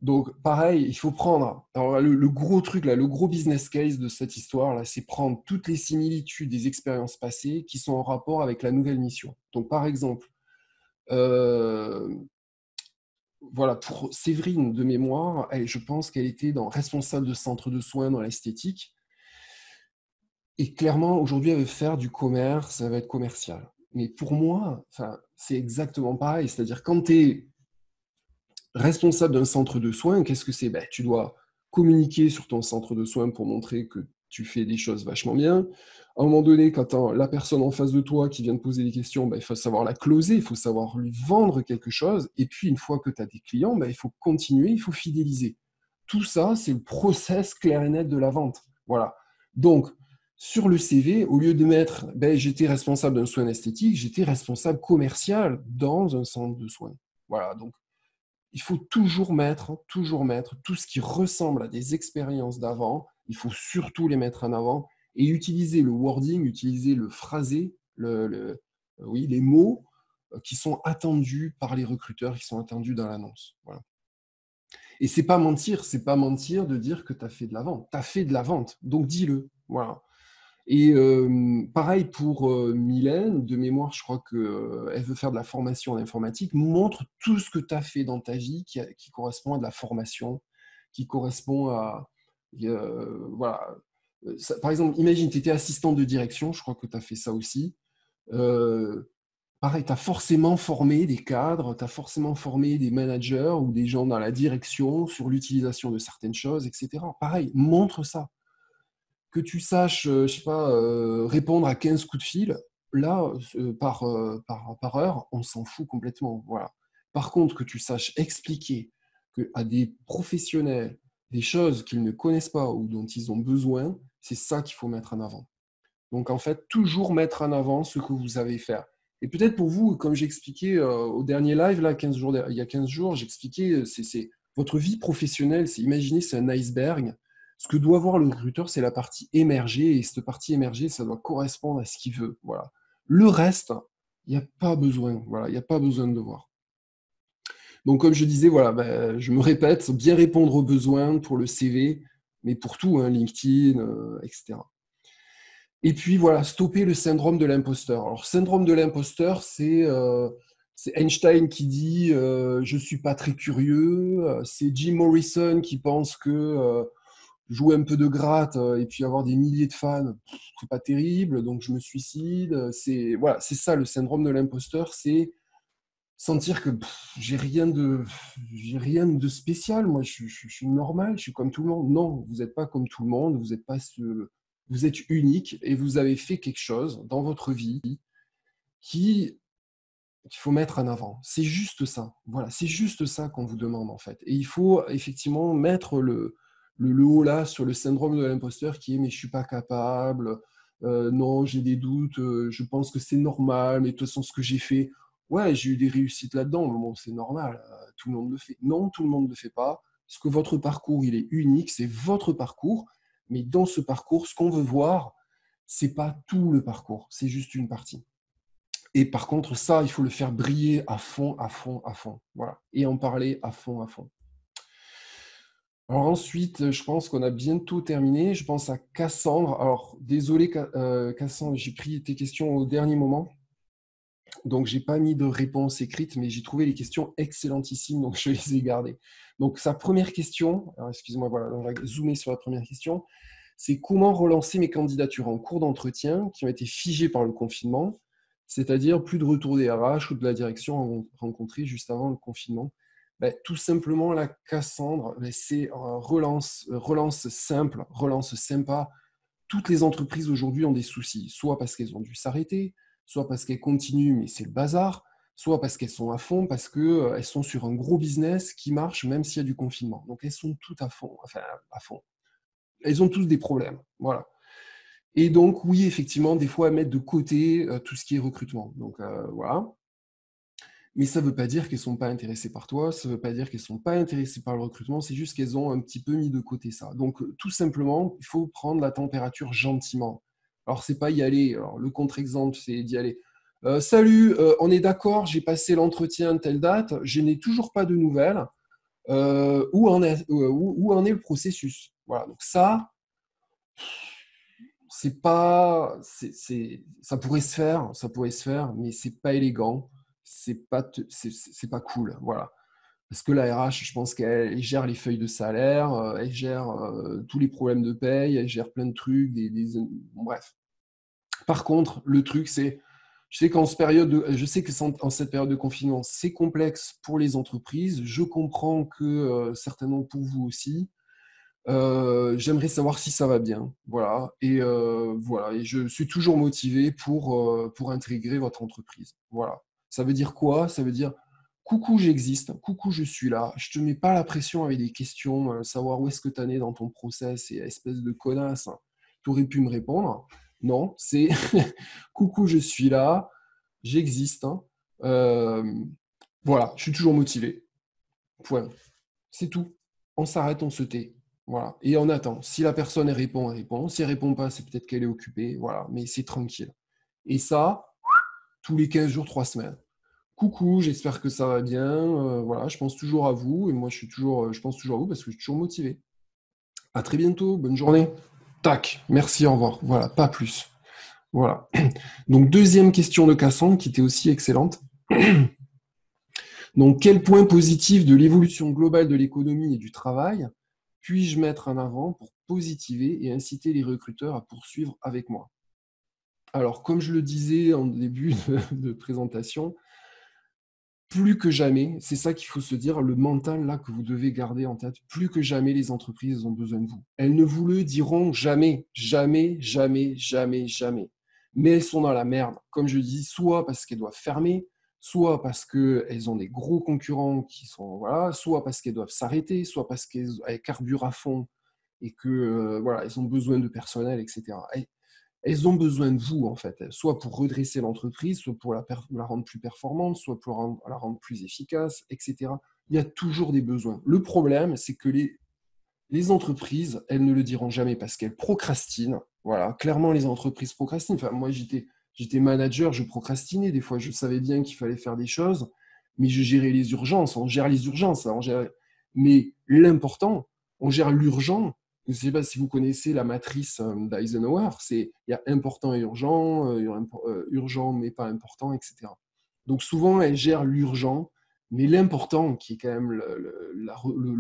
Donc, pareil, il faut prendre. Alors, le gros truc, là, le gros business case de cette histoire, là, c'est prendre toutes les similitudes des expériences passées qui sont en rapport avec la nouvelle mission. Donc, par exemple, voilà, pour Séverine de mémoire, je pense qu'elle était responsable de centre de soins dans l'esthétique. Et clairement, aujourd'hui, elle veut faire du commerce, elle va être commerciale. Mais pour moi, c'est exactement pareil. C'est-à-dire, quand tu es responsable d'un centre de soins, qu'est-ce que c'est? Tu dois communiquer sur ton centre de soins pour montrer que tu fais des choses vachement bien. À un moment donné, quand tu as la personne en face de toi qui vient te poser des questions, il faut savoir la closer, il faut savoir lui vendre quelque chose. Et puis, une fois que tu as des clients, il faut continuer, il faut fidéliser. Tout ça, c'est le process clair et net de la vente. Voilà. Donc, sur le CV, au lieu de mettre j'étais responsable d'un soin esthétique, j'étais responsable commercial dans un centre de soins. Voilà. Donc, il faut toujours mettre tout ce qui ressemble à des expériences d'avant. Il faut surtout les mettre en avant et utiliser le wording, utiliser le phrasé, oui, les mots qui sont attendus par les recruteurs, qui sont attendus dans l'annonce. Voilà. Et c'est pas mentir de dire que tu as fait de la vente. Tu as fait de la vente, donc dis-le. Voilà. Et pareil pour Mylène, de mémoire, je crois qu'elle veut faire de la formation en informatique. Montre tout ce que tu as fait dans ta vie qui correspond à de la formation, qui correspond à... voilà. Par exemple, imagine, tu étais assistante de direction, je crois que tu as fait ça aussi. Pareil, tu as forcément formé des cadres, tu as forcément formé des managers ou des gens dans la direction sur l'utilisation de certaines choses, etc. Pareil, montre ça. Que tu saches, je sais pas, répondre à 15 coups de fil, là, par heure, on s'en fout complètement. Voilà. Par contre, que tu saches expliquer à des professionnels des choses qu'ils ne connaissent pas ou dont ils ont besoin, c'est ça qu'il faut mettre en avant. Donc, en fait, toujours mettre en avant ce que vous savez faire. Et peut-être pour vous, comme j'expliquais au dernier live, là, il y a 15 jours, j'expliquais, c'est votre vie professionnelle, imaginez, c'est un iceberg. Ce que doit voir le recruteur, c'est la partie émergée, et cette partie émergée, ça doit correspondre à ce qu'il veut. Voilà. Le reste, il n'y a pas besoin. Voilà, il n'y a pas besoin de voir. Donc, comme je disais, voilà, je me répète, bien répondre aux besoins pour le CV, mais pour tout, hein, LinkedIn, etc. Et puis voilà, stopper le syndrome de l'imposteur. Alors, syndrome de l'imposteur, c'est Einstein qui dit je ne suis pas très curieux. C'est Jim Morrison qui pense que jouer un peu de gratte et puis avoir des milliers de fans, c'est pas terrible, donc je me suicide. Voilà, c'est ça le syndrome de l'imposteur, c'est sentir que j'ai rien de spécial. Moi, je suis normal, je suis comme tout le monde. Non, vous n'êtes pas comme tout le monde. Vous êtes unique et vous avez fait quelque chose dans votre vie qu'il faut mettre en avant. C'est juste ça. Voilà, c'est juste ça qu'on vous demande en fait. Et il faut effectivement mettre le haut là sur le syndrome de l'imposteur qui est mais je suis pas capable. Non, j'ai des doutes. Je pense que c'est normal. Mais de toute façon, ce que j'ai fait, ouais, j'ai eu des réussites là-dedans. Mais bon, c'est normal. Tout le monde le fait. Non, tout le monde ne le fait pas. Parce que votre parcours, il est unique. C'est votre parcours. Mais dans ce parcours, ce qu'on veut voir, c'est pas tout le parcours. C'est juste une partie. Et par contre, ça, il faut le faire briller à fond, à fond, à fond. Voilà. Et en parler à fond, à fond. Alors ensuite, je pense qu'on a bientôt terminé. Je pense à Cassandre. Alors, désolé, Cassandre, j'ai pris tes questions au dernier moment. Donc, je n'ai pas mis de réponse écrite, mais j'ai trouvé les questions excellentissimes, donc je les ai gardées. Donc, sa première question, excusez-moi, voilà, on va zoomer sur la première question, c'est comment relancer mes candidatures en cours d'entretien qui ont été figées par le confinement, c'est-à-dire plus de retour des RH ou de la direction rencontrée juste avant le confinement. Tout simplement, la Cassandre, c'est relance simple, relance sympa. Toutes les entreprises aujourd'hui ont des soucis, soit parce qu'elles ont dû s'arrêter, soit parce qu'elles continuent, mais c'est le bazar, soit parce qu'elles sont à fond, parce qu'elles sont sur un gros business qui marche même s'il y a du confinement. Donc elles sont toutes à fond, enfin à fond. Elles ont tous des problèmes, voilà. Et donc oui, effectivement, des fois, elles mettent de côté tout ce qui est recrutement. Donc voilà. Mais ça ne veut pas dire qu'elles ne sont pas intéressées par toi, ça ne veut pas dire qu'elles ne sont pas intéressées par le recrutement, c'est juste qu'elles ont un petit peu mis de côté ça. Donc, tout simplement, il faut prendre la température gentiment. Alors, c'est pas y aller. Alors, le contre-exemple, c'est d'y aller. Salut, on est d'accord, j'ai passé l'entretien telle date, je n'ai toujours pas de nouvelles. Où en est le processus? Voilà, donc c'est pas, ça pourrait se faire, mais c'est pas élégant, c'est pas cool, voilà. Parce que la RH, je pense qu'elle gère les feuilles de salaire, elle gère tous les problèmes de paye, elle gère plein de trucs, bon, bref. Par contre, le truc, c'est, je sais que en cette période de confinement, c'est complexe pour les entreprises. Je comprends que certainement pour vous aussi. J'aimerais savoir si ça va bien, voilà. Voilà. Et je suis toujours motivé pour intégrer votre entreprise. Voilà. Ça veut dire quoi? Ça veut dire coucou, j'existe, coucou, je suis là. Je te mets pas la pression avec des questions, savoir où est-ce que tu en es dans ton process et espèce de connasse, tu aurais pu me répondre. Non, c'est coucou, je suis là, j'existe, hein. Euh, voilà, je suis toujours motivé. Point. C'est tout. On s'arrête, on se tait. Voilà. Et on attend. Si la personne elle répond, elle répond. Si elle répond pas, c'est peut-être qu'elle est occupée. Voilà. Mais c'est tranquille. Et ça, tous les 15 jours, 3 semaines. Coucou, j'espère que ça va bien. Voilà, je pense toujours à vous. Et moi, je pense toujours à vous parce que je suis toujours motivé. À très bientôt. Bonne journée. Tac. Merci, au revoir. Voilà, pas plus. Voilà. Donc, deuxième question de Cassandre qui était aussi excellente. Donc, quel point positif de l'évolution globale de l'économie et du travail puis-je mettre en avant pour positiver et inciter les recruteurs à poursuivre avec moi? Alors, comme je le disais en début de présentation, plus que jamais, c'est ça qu'il faut se dire, le mental là que vous devez garder en tête, plus que jamais les entreprises ont besoin de vous. Elles ne vous le diront jamais, jamais, jamais, jamais, jamais. Mais elles sont dans la merde, comme je dis, soit parce qu'elles doivent fermer, soit parce qu'elles ont des gros concurrents qui sont, voilà, soit parce qu'elles doivent s'arrêter, soit parce qu'elles carburent à fond et que voilà, elles ont besoin de personnel, etc. Elles ont besoin de vous, en fait, soit pour redresser l'entreprise, soit pour la rendre plus performante, soit pour la rendre plus efficace, etc. Il y a toujours des besoins. Le problème, c'est que les entreprises, elles ne le diront jamais parce qu'elles procrastinent. Voilà, clairement, les entreprises procrastinent. Enfin, moi, j'étais manager, je procrastinais. Des fois, je savais bien qu'il fallait faire des choses, mais je gérais les urgences. On gère les urgences. Mais l'important, on gère l'urgent. Je ne sais pas si vous connaissez la matrice d'Eisenhower. Il y a important et urgent, urgent mais pas important, etc. Donc souvent, elle gère l'urgent, mais l'important, qui est quand même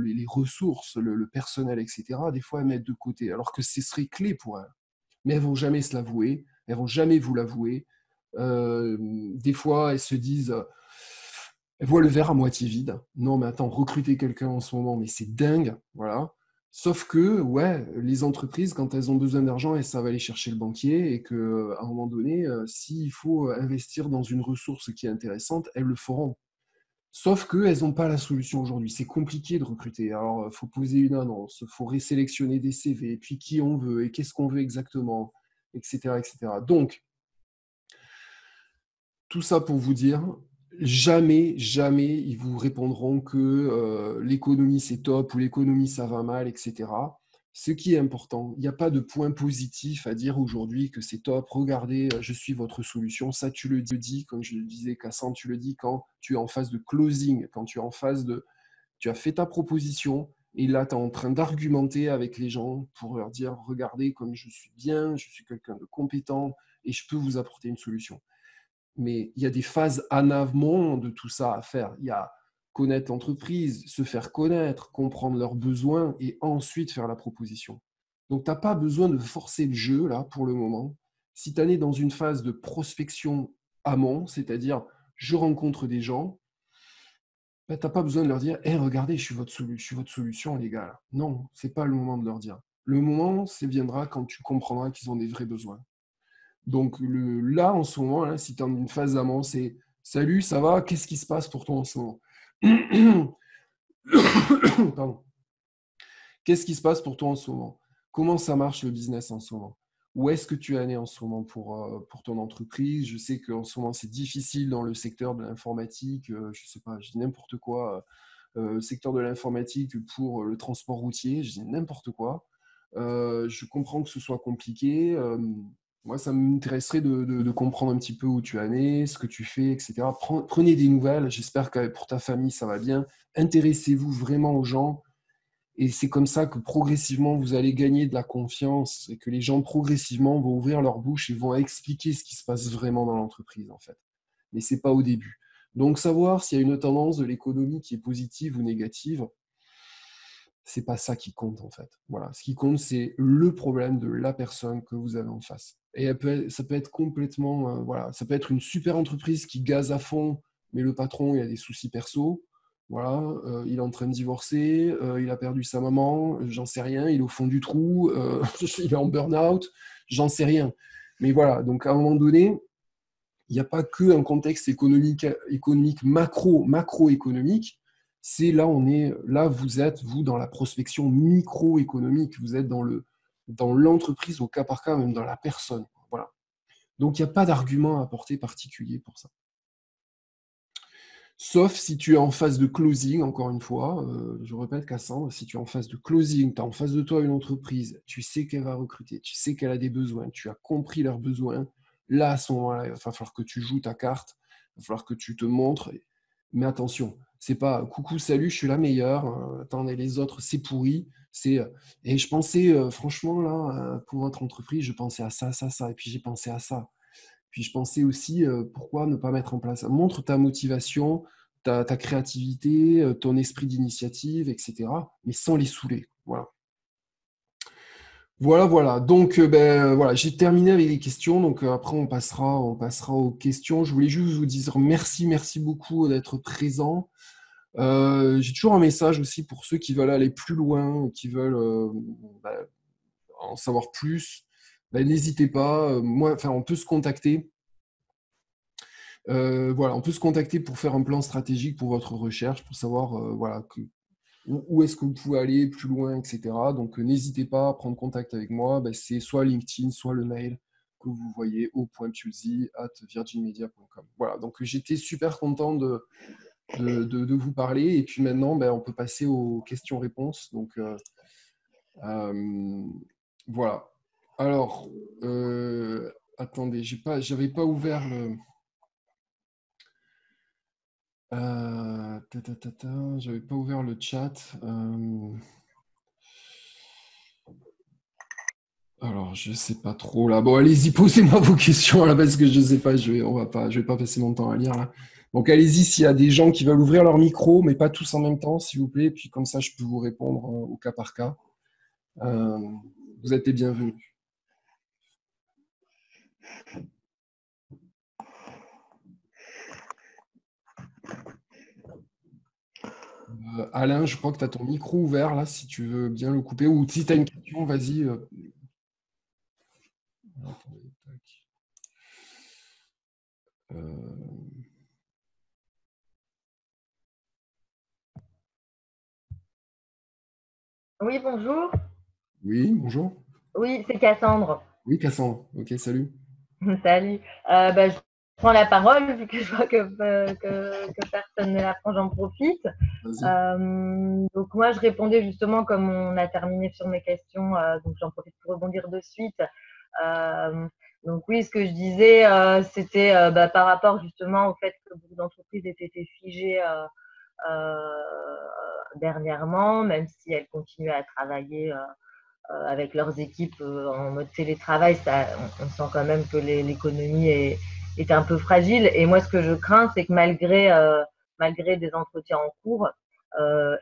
les ressources, le personnel, etc., des fois, elles mettent de côté, alors que ce serait clé pour elles. Mais elles ne vont jamais se l'avouer, elles ne vont jamais vous l'avouer. Des fois, elles se disent, elles voient le verre à moitié vide. Non, mais attends, recruter quelqu'un en ce moment, mais c'est dingue, voilà. Sauf que, ouais, les entreprises, quand elles ont besoin d'argent, elles savent aller chercher le banquier et qu'à un moment donné, s'il faut investir dans une ressource qui est intéressante, elles le feront. Sauf qu'elles n'ont pas la solution aujourd'hui. C'est compliqué de recruter. Alors, il faut poser une annonce, il faut résélectionner des CV, et puis qui on veut, et qu'est-ce qu'on veut exactement, etc., etc. Donc, tout ça pour vous dire, jamais, jamais ils vous répondront que l'économie c'est top ou l'économie ça va mal, etc. Ce qui est important, il n'y a pas de point positif à dire aujourd'hui que c'est top, regardez, je suis votre solution. Ça, tu le dis, comme je le disais, Cassandre, tu le dis quand tu es en phase de closing, quand tu es en phase de... Tu as fait ta proposition et là, tu es en train d'argumenter avec les gens pour leur dire, regardez comme je suis bien, je suis quelqu'un de compétent et je peux vous apporter une solution. Mais il y a des phases en amont de tout ça à faire. Il y a connaître l'entreprise, se faire connaître, comprendre leurs besoins et ensuite faire la proposition. Donc, tu n'as pas besoin de forcer le jeu là pour le moment. Si tu en es dans une phase de prospection amont, c'est-à-dire je rencontre des gens, ben, tu n'as pas besoin de leur dire hey, regardez, je suis votre solution, les gars. Là. Non, ce n'est pas le moment de leur dire. Le moment, c'est viendra quand tu comprendras qu'ils ont des vrais besoins. Donc là, en ce moment, là, si tu es en une phase d'amont, c'est salut, ça va, qu'est-ce qui se passe pour toi en ce moment? Pardon. Qu'est-ce qui se passe pour toi en ce moment? Comment ça marche le business en ce moment? Où est-ce que tu en es en ce moment pour ton entreprise? Je sais qu'en ce moment, c'est difficile dans le secteur de l'informatique. Je sais pas, je dis n'importe quoi. Secteur de l'informatique pour le transport routier, je dis n'importe quoi. Je comprends que ce soit compliqué. Moi, ça m'intéresserait de comprendre un petit peu où tu en es, ce que tu fais, etc. Prenez des nouvelles. J'espère que pour ta famille, ça va bien. Intéressez-vous vraiment aux gens. Et c'est comme ça que progressivement, vous allez gagner de la confiance et que les gens progressivement vont ouvrir leur bouche et vont expliquer ce qui se passe vraiment dans l'entreprise, en fait. Mais ce n'est pas au début. Donc, savoir s'il y a une tendance de l'économie qui est positive ou négative, c'est pas ça qui compte, en fait. Voilà. Ce qui compte, c'est le problème de la personne que vous avez en face. Et ça peut être complètement, voilà, ça peut être une super entreprise qui gaze à fond, mais le patron, il a des soucis perso. Voilà, il est en train de divorcer, il a perdu sa maman, j'en sais rien, il est au fond du trou, il est en burn-out, j'en sais rien. Mais voilà, donc à un moment donné, il n'y a pas qu'un contexte économique macroéconomique. C'est là, là, vous êtes, vous, dans la prospection microéconomique. Vous êtes dans l'entreprise au cas par cas, même dans la personne. Voilà. Donc, il n'y a pas d'argument à apporter particulier pour ça. Sauf si tu es en phase de closing, encore une fois, je répète Cassandre, si tu es en phase de closing, tu as en face de toi une entreprise, tu sais qu'elle va recruter, tu sais qu'elle a des besoins, tu as compris leurs besoins, là, à ce moment-là, il va falloir que tu joues ta carte, il va falloir que tu te montres, mais attention, c'est pas coucou, salut, je suis la meilleure, attendez, les autres, c'est pourri, et je pensais, franchement, là, pour votre entreprise, je pensais à ça, ça, ça, et puis j'ai pensé à ça. Puis je pensais aussi, pourquoi ne pas mettre en place. Montre ta motivation, ta créativité, ton esprit d'initiative, etc. Mais sans les saouler. Voilà. Voilà, voilà. Donc, voilà, j'ai terminé avec les questions. Donc, après, on passera aux questions. Je voulais juste vous dire merci, merci beaucoup d'être présent. J'ai toujours un message aussi pour ceux qui veulent aller plus loin, qui veulent bah, en savoir plus. Bah, n'hésitez pas. Moi, enfin, on peut se contacter. Voilà, on peut se contacter pour faire un plan stratégique pour votre recherche, pour savoir voilà, où est-ce que vous pouvez aller plus loin, etc. Donc, n'hésitez pas à prendre contact avec moi. Ben, c'est soit LinkedIn, soit le mail que vous voyez au.tulsi@virginmedia.com. Voilà, donc j'étais super content de vous parler. Et puis maintenant, ben, on peut passer aux questions-réponses. Donc, voilà. Alors, attendez, j'avais pas ouvert le... J'avais pas ouvert le chat. Alors, je sais pas trop là. Bon, allez-y, posez-moi vos questions là parce que je sais pas. Je vais pas passer mon temps à lire là. Donc, allez-y s'il y a des gens qui veulent ouvrir leur micro, mais pas tous en même temps, s'il vous plaît. Puis comme ça, je peux vous répondre au cas par cas. Euh, Vous êtes les bienvenus. Alain, je crois que tu as ton micro ouvert là, si tu veux bien le couper. Ou si tu as une question, vas-y. Attendez, tac. Euh, Oui, bonjour. Oui, bonjour. Oui, c'est Cassandre. Oui, Cassandre. Ok, salut. Salut. Je prends la parole vu que je vois que personne ne la prend, j'en profite. Vas-y. Donc moi, je répondais justement comme on a terminé sur mes questions, donc j'en profite pour rebondir de suite. Euh, donc oui, ce que je disais, c'était par rapport justement au fait que beaucoup d'entreprises étaient été figées dernièrement, même si elles continuent à travailler avec leurs équipes en mode télétravail, on sent quand même que l'économie est un peu fragile. Et moi, ce que je crains, c'est que malgré des entretiens en cours,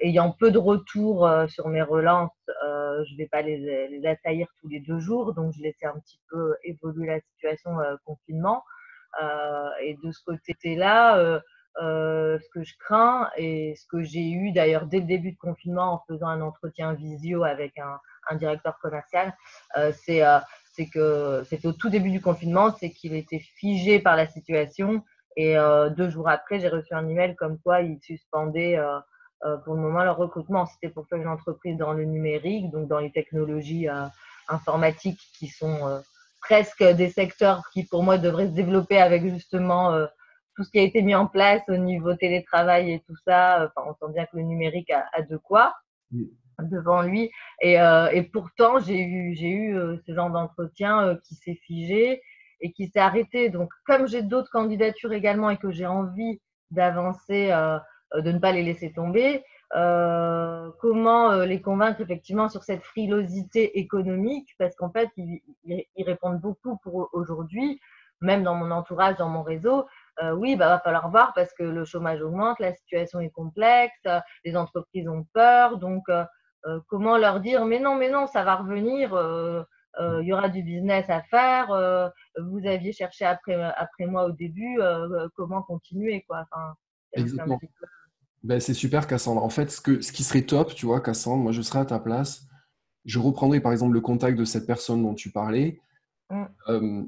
ayant peu de retours sur mes relances, je ne vais pas les assaillir tous les 2 jours, donc je laissais un petit peu évoluer la situation confinement. Et de ce côté-là, ce que je crains et ce que j'ai eu d'ailleurs dès le début de confinement en faisant un entretien visio avec un directeur commercial, c'est que c'était au tout début du confinement, c'est qu'il était figé par la situation et 2 jours après, j'ai reçu un email comme quoi il suspendait pour le moment leur recrutement. C'était pour faire une entreprise dans le numérique, donc dans les technologies informatiques qui sont presque des secteurs qui, pour moi, devraient se développer avec justement tout ce qui a été mis en place au niveau télétravail et tout ça. Enfin, on sent bien que le numérique a de quoi devant lui. Et pourtant, j'ai eu ce genre d'entretien qui s'est figé et qui s'est arrêté. Donc, comme j'ai d'autres candidatures également et que j'ai envie d'avancer, de ne pas les laisser tomber, comment les convaincre effectivement sur cette frilosité économique, parce qu'en fait, ils répondent beaucoup pour aujourd'hui, même dans mon entourage, dans mon réseau. Oui, bah, va falloir voir parce que le chômage augmente, la situation est complexe, les entreprises ont peur, donc comment leur dire mais non, ça va revenir, y aura du business à faire, vous aviez cherché après moi au début, comment continuer quoi. Enfin, c'est un Exactement. petit peu. Ben, c'est super, Cassandre. En fait, ce qui serait top, tu vois, Cassandre, moi, je serais à ta place. Je reprendrai par exemple le contact de cette personne dont tu parlais. Mm. euh,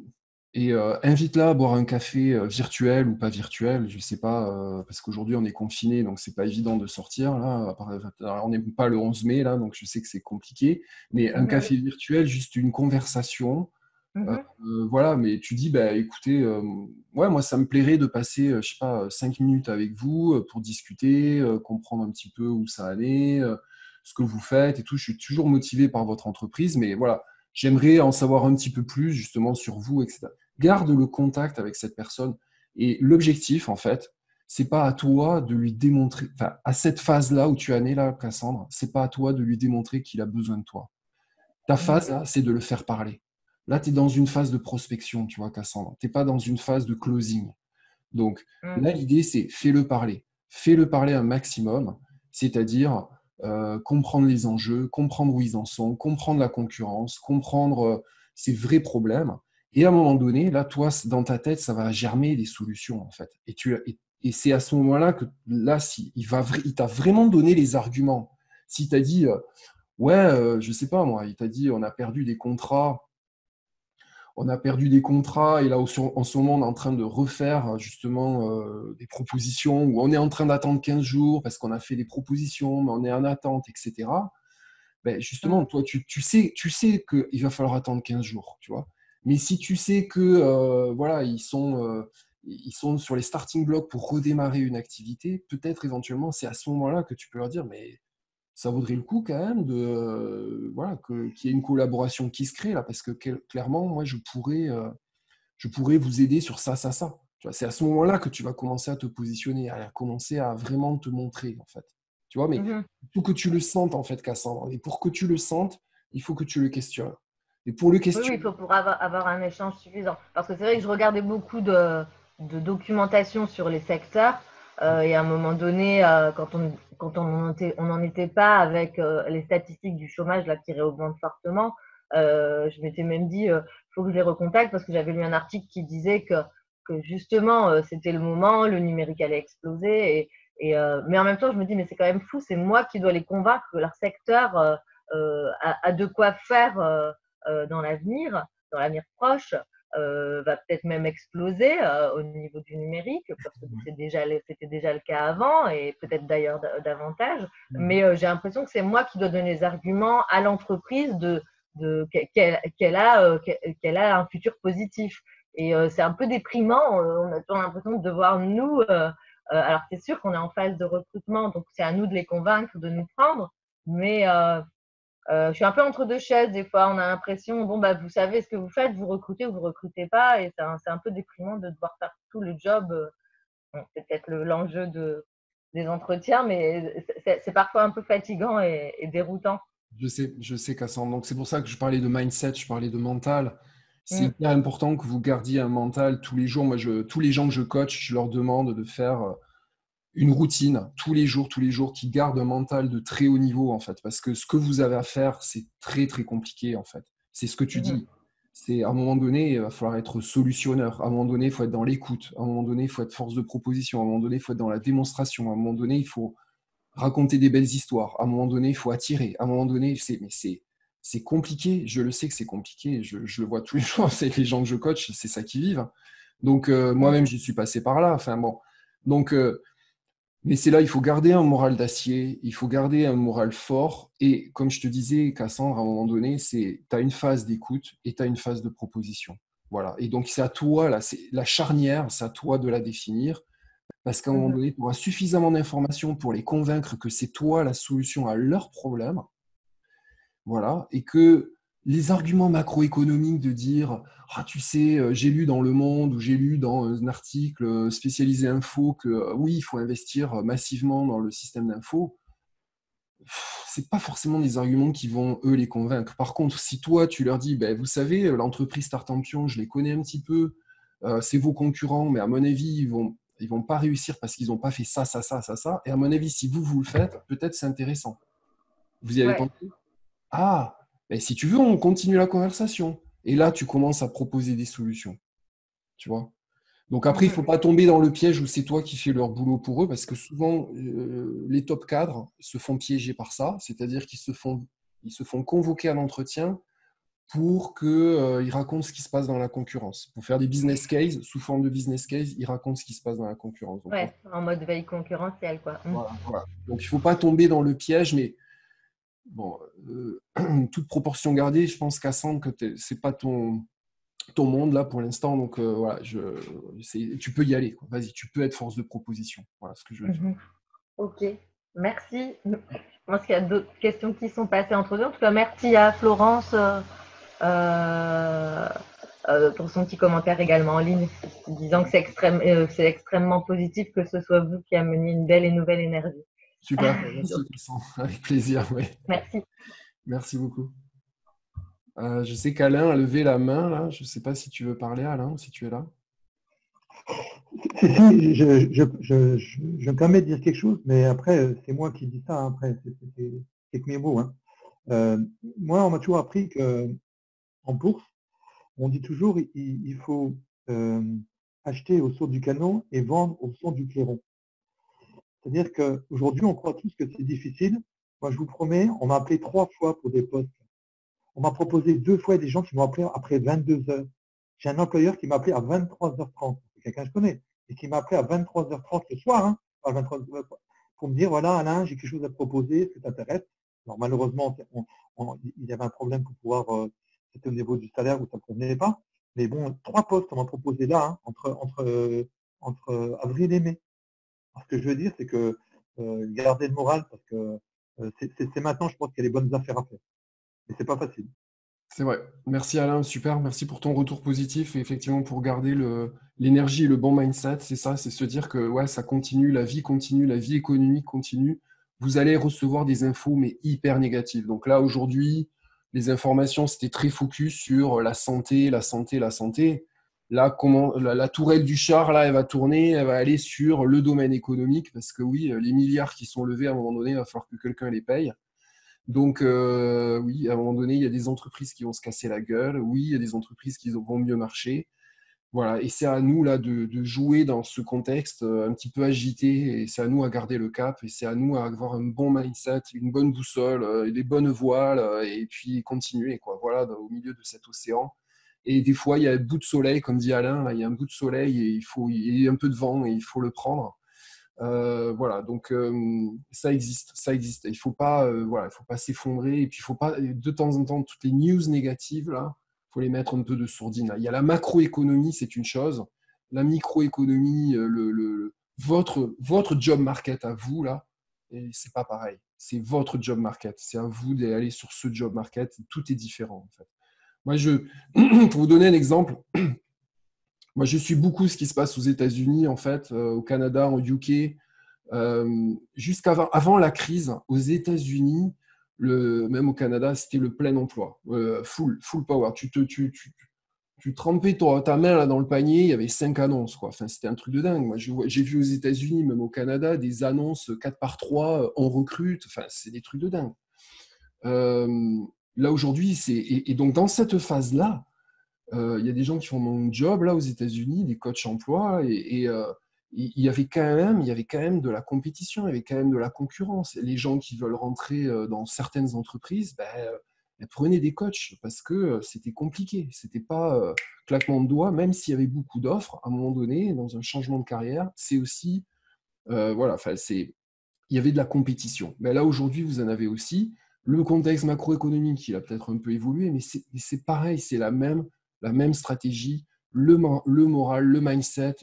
et invite-la à boire un café virtuel ou pas virtuel, je sais pas, parce qu'aujourd'hui on est confiné, donc c'est pas évident de sortir là. Alors, on n'est pas le 11 mai là, donc je sais que c'est compliqué. Mais un Mhm. café virtuel, juste une conversation, Mhm. voilà. Mais tu dis, bah écoutez, ouais, moi ça me plairait de passer, je sais pas, 5 minutes avec vous pour discuter, comprendre un petit peu où ça allait, ce que vous faites et tout. Je suis toujours motivé par votre entreprise, mais voilà. J'aimerais en savoir un petit peu plus justement sur vous, etc. Garde le contact avec cette personne. Et l'objectif, en fait, c'est pas à toi de lui démontrer, enfin, à cette phase-là où tu en es là, Cassandre, c'est pas à toi de lui démontrer qu'il a besoin de toi. Ta Mhm. phase, là, c'est de le faire parler. Là, tu es dans une phase de prospection, tu vois, Cassandre. Tu n'es pas dans une phase de closing. Donc Mhm. là, l'idée, c'est fais-le parler. Fais-le parler un maximum, c'est-à-dire comprendre les enjeux, comprendre où ils en sont, comprendre la concurrence, comprendre ses vrais problèmes. Et à un moment donné, là, toi, dans ta tête, ça va germer des solutions, en fait. Et c'est à ce moment-là que, là, si, il t'a vraiment donné les arguments. Si t'a dit, ouais, je sais pas moi, il t'a dit, on a perdu des contrats et là, en ce moment, on est en train de refaire justement des propositions ou on est en train d'attendre 15 jours parce qu'on a fait des propositions, mais on est en attente, etc. Ben, justement, toi, tu sais qu'il va falloir attendre 15 jours, tu vois. Mais si tu sais que voilà, ils sont sur les starting blocks pour redémarrer une activité, peut-être éventuellement, c'est à ce moment-là que tu peux leur dire, mais ça vaudrait le coup quand même voilà, qu'il y ait une collaboration qui se crée là, parce que clairement, moi, je pourrais vous aider sur ça, ça, ça. Tu vois, c'est à ce moment-là que tu vas commencer à te positionner, à commencer à vraiment te montrer, en fait. Tu vois, mais Mhm. il faut que tu le sentes, en fait, Cassandre. Et pour que tu le sentes, il faut que tu le questionnes. Et pour le Oui, il questionner, faut pour avoir un échange suffisant. Parce que c'est vrai que je regardais beaucoup de documentation sur les secteurs. Et à un moment donné, on n'en était pas avec les statistiques du chômage là, qui réaugmentent fortement, je m'étais même dit, il faut que je les recontacte parce que j'avais lu un article qui disait que justement, c'était le moment, le numérique allait exploser. Mais en même temps, je me dis, mais c'est quand même fou, c'est moi qui dois les convaincre que leur secteur a de quoi faire. Dans l'avenir proche, va peut-être même exploser au niveau du numérique, parce que c'était déjà le cas avant, et peut-être d'ailleurs davantage. Mais j'ai l'impression que c'est moi qui dois donner les arguments à l'entreprise qu'elle a un futur positif. Et c'est un peu déprimant, on a toujours l'impression de devoir nous, alors c'est sûr qu'on est en phase de recrutement, donc c'est à nous de les convaincre de nous prendre, mais je suis un peu entre deux chaises des fois. On a l'impression, bon, bah, vous savez ce que vous faites, vous recrutez ou vous recrutez pas. Et c'est un peu déprimant de devoir faire tout le job. Bon, c'est peut-être l'enjeu des entretiens, mais c'est parfois un peu fatigant et déroutant. je sais, Cassandre. Donc, c'est pour ça que je parlais de mindset, je parlais de mental. C'est Mm. hyper important que vous gardiez un mental tous les jours. Moi, tous les gens que je coach, je leur demande de faire une routine tous les jours, qui garde un mental de très haut niveau, en fait. Parce que ce que vous avez à faire, c'est très, très compliqué, en fait. C'est ce que tu Mhm. dis. C'est à un moment donné, il va falloir être solutionneur. À un moment donné, il faut être dans l'écoute. À un moment donné, il faut être force de proposition. À un moment donné, il faut être dans la démonstration. À un moment donné, il faut raconter des belles histoires. À un moment donné, il faut attirer. À un moment donné, c'est compliqué. Je le sais que c'est compliqué. Je le vois tous les jours. C'est les gens que je coach, c'est ça qu'ils vivent. Donc, moi-même, Mhm. j'y suis passé par là. Enfin, bon. Donc, Mais c'est là, il faut garder un moral d'acier, il faut garder un moral fort. Et comme je te disais, Cassandre, à un moment donné, tu as une phase d'écoute et tu as une phase de proposition. Voilà. Et donc, c'est à toi, là, c'est la charnière, c'est à toi de la définir. Parce qu'à un moment Mhm. donné, tu auras suffisamment d'informations pour les convaincre que c'est toi la solution à leurs problèmes. Voilà. Et que les arguments macroéconomiques de dire ah, tu sais, j'ai lu dans Le Monde ou j'ai lu dans un article spécialisé info que oui, il faut investir massivement dans le système d'info, c'est pas forcément des arguments qui vont, eux, les convaincre. Par contre, si toi, tu leur dis, ben, vous savez, l'entreprise Startampion, je les connais un petit peu, c'est vos concurrents, mais à mon avis, ils vont pas réussir parce qu'ils n'ont pas fait ça, ça, ça, ça, ça. Et à mon avis, si vous, vous le faites, peut-être c'est intéressant. Vous y avez Ouais. pensé? Ah, ben, si tu veux, on continue la conversation. Et là, tu commences à proposer des solutions. Tu vois? Donc après, il ne Mhm. faut pas tomber dans le piège où c'est toi qui fais leur boulot pour eux, parce que souvent, les top cadres se font piéger par ça, c'est-à-dire qu'ils se font convoquer à l'entretien pour qu'ils racontent ce qui se passe dans la concurrence. Pour faire des business cases, sous forme de business case, ils racontent ce qui se passe dans la concurrence. Donc, Ouais, en mode veille concurrentielle, quoi. voilà, voilà. Donc il ne faut pas tomber dans le piège, mais bon, toute proportion gardée, je pense, Cassandre, que c'est pas ton monde là pour l'instant. Donc voilà, tu peux y aller. Quoi. Vas-y, tu peux être force de proposition. Voilà ce que je veux dire. Mhm. Ok, merci. Je pense qu'il y a d'autres questions qui sont passées entre nous. En tout cas, merci à Florence euh, pour son petit commentaire également en ligne, disant que c'est extrêmement positif que ce soit vous qui ameniez une belle et nouvelle énergie. Super, merci Vincent. Avec plaisir, oui. Merci. Merci beaucoup. Je sais qu'Alain a levé la main là. Je ne sais pas si tu veux parler, Alain, si tu es là. Si, si, je me permets de dire quelque chose, mais après, c'est moi qui dis ça, hein, après, c'est que mes mots. Hein. Euh, Moi, on m'a toujours appris qu'en bourse, on dit toujours il faut euh, acheter au saut du canon et vendre au son du clairon. C'est-à-dire qu'aujourd'hui, on croit tous que c'est difficile. Moi, je vous promets, on m'a appelé 3 fois pour des postes. On m'a proposé 2 fois des gens qui m'ont appelé après 22 heures. J'ai un employeur qui m'a appelé à 23h30. C'est quelqu'un que je connais. Et qui m'a appelé à 23h30 le soir, hein, à 23 pour me dire, voilà, Alain, j'ai quelque chose à te proposer, est-ce que ça t'intéresse? Alors malheureusement, il y avait un problème pour pouvoir, c'était au niveau du salaire où ça ne convenait pas. Mais bon, 3 postes, on m'a proposé là, hein, entre avril et mai. Alors, ce que je veux dire, c'est que garder le moral, parce que c'est maintenant, je pense qu'il y a les bonnes affaires à faire. Et c'est pas facile. C'est vrai. Merci Alain, super. Merci pour ton retour positif et effectivement pour garder l'énergie et le bon mindset. C'est ça, c'est se dire que ouais, ça continue, la vie économique continue. Vous allez recevoir des infos, mais hyper négatives. Donc là, aujourd'hui, les informations, c'était très focus sur la santé, la santé, la santé. Là, comment la tourelle du char, là, elle va tourner, elle va aller sur le domaine économique, parce que oui, les milliards qui sont levés, à un moment donné, il va falloir que quelqu'un les paye. Donc, oui, à un moment donné, il y a des entreprises qui vont se casser la gueule. Oui, il y a des entreprises qui vont mieux marcher. Voilà, et c'est à nous là de jouer dans ce contexte un petit peu agité, et c'est à nous à garder le cap, et c'est à nous à avoir un bon mindset, une bonne boussole, et des bonnes voiles, et puis continuer, quoi. Voilà, au milieu de cet océan. Et des fois, il y a un bout de soleil, comme dit Alain, là, il y a un bout de soleil, et il y a un peu de vent, et il faut le prendre. Voilà, donc ça existe, ça existe. Il faut pas, voilà, il faut pas s'effondrer et puis il faut pas de temps en temps toutes les news négatives là, faut les mettre un peu de sourdine. Là. Il y a la macroéconomie, c'est une chose, la microéconomie, votre job market à vous là, et c'est pas pareil. C'est votre job market, c'est à vous d'aller sur ce job market. Tout est différent en fait. Moi, pour vous donner un exemple. Moi, je suis beaucoup ce qui se passe aux États-Unis, en fait, au Canada, en UK. Jusqu'avant avant la crise, aux États-Unis, même au Canada, c'était le plein emploi, full power. Tu trempais ta main là, dans le panier, il y avait 5 annonces. Quoi. Enfin, c'était un truc de dingue. Moi, j'ai vu aux États-Unis, même au Canada, des annonces 4 par 3, on recrute. Enfin, c'est des trucs de dingue. Là, aujourd'hui, et donc dans cette phase-là, il y a des gens qui font mon job là aux États-Unis, des coachs emploi, et il y avait quand même de la compétition, il y avait quand même de la concurrence. Et les gens qui veulent rentrer dans certaines entreprises, prenaient des coachs parce que c'était compliqué. C'était pas claquement de doigts, même s'il y avait beaucoup d'offres. À un moment donné, dans un changement de carrière, c'est aussi Voilà, il y avait de la compétition. Mais là, aujourd'hui, vous en avez aussi. Le contexte macroéconomique, il a peut-être un peu évolué, mais c'est pareil, c'est la même stratégie, le moral, le mindset,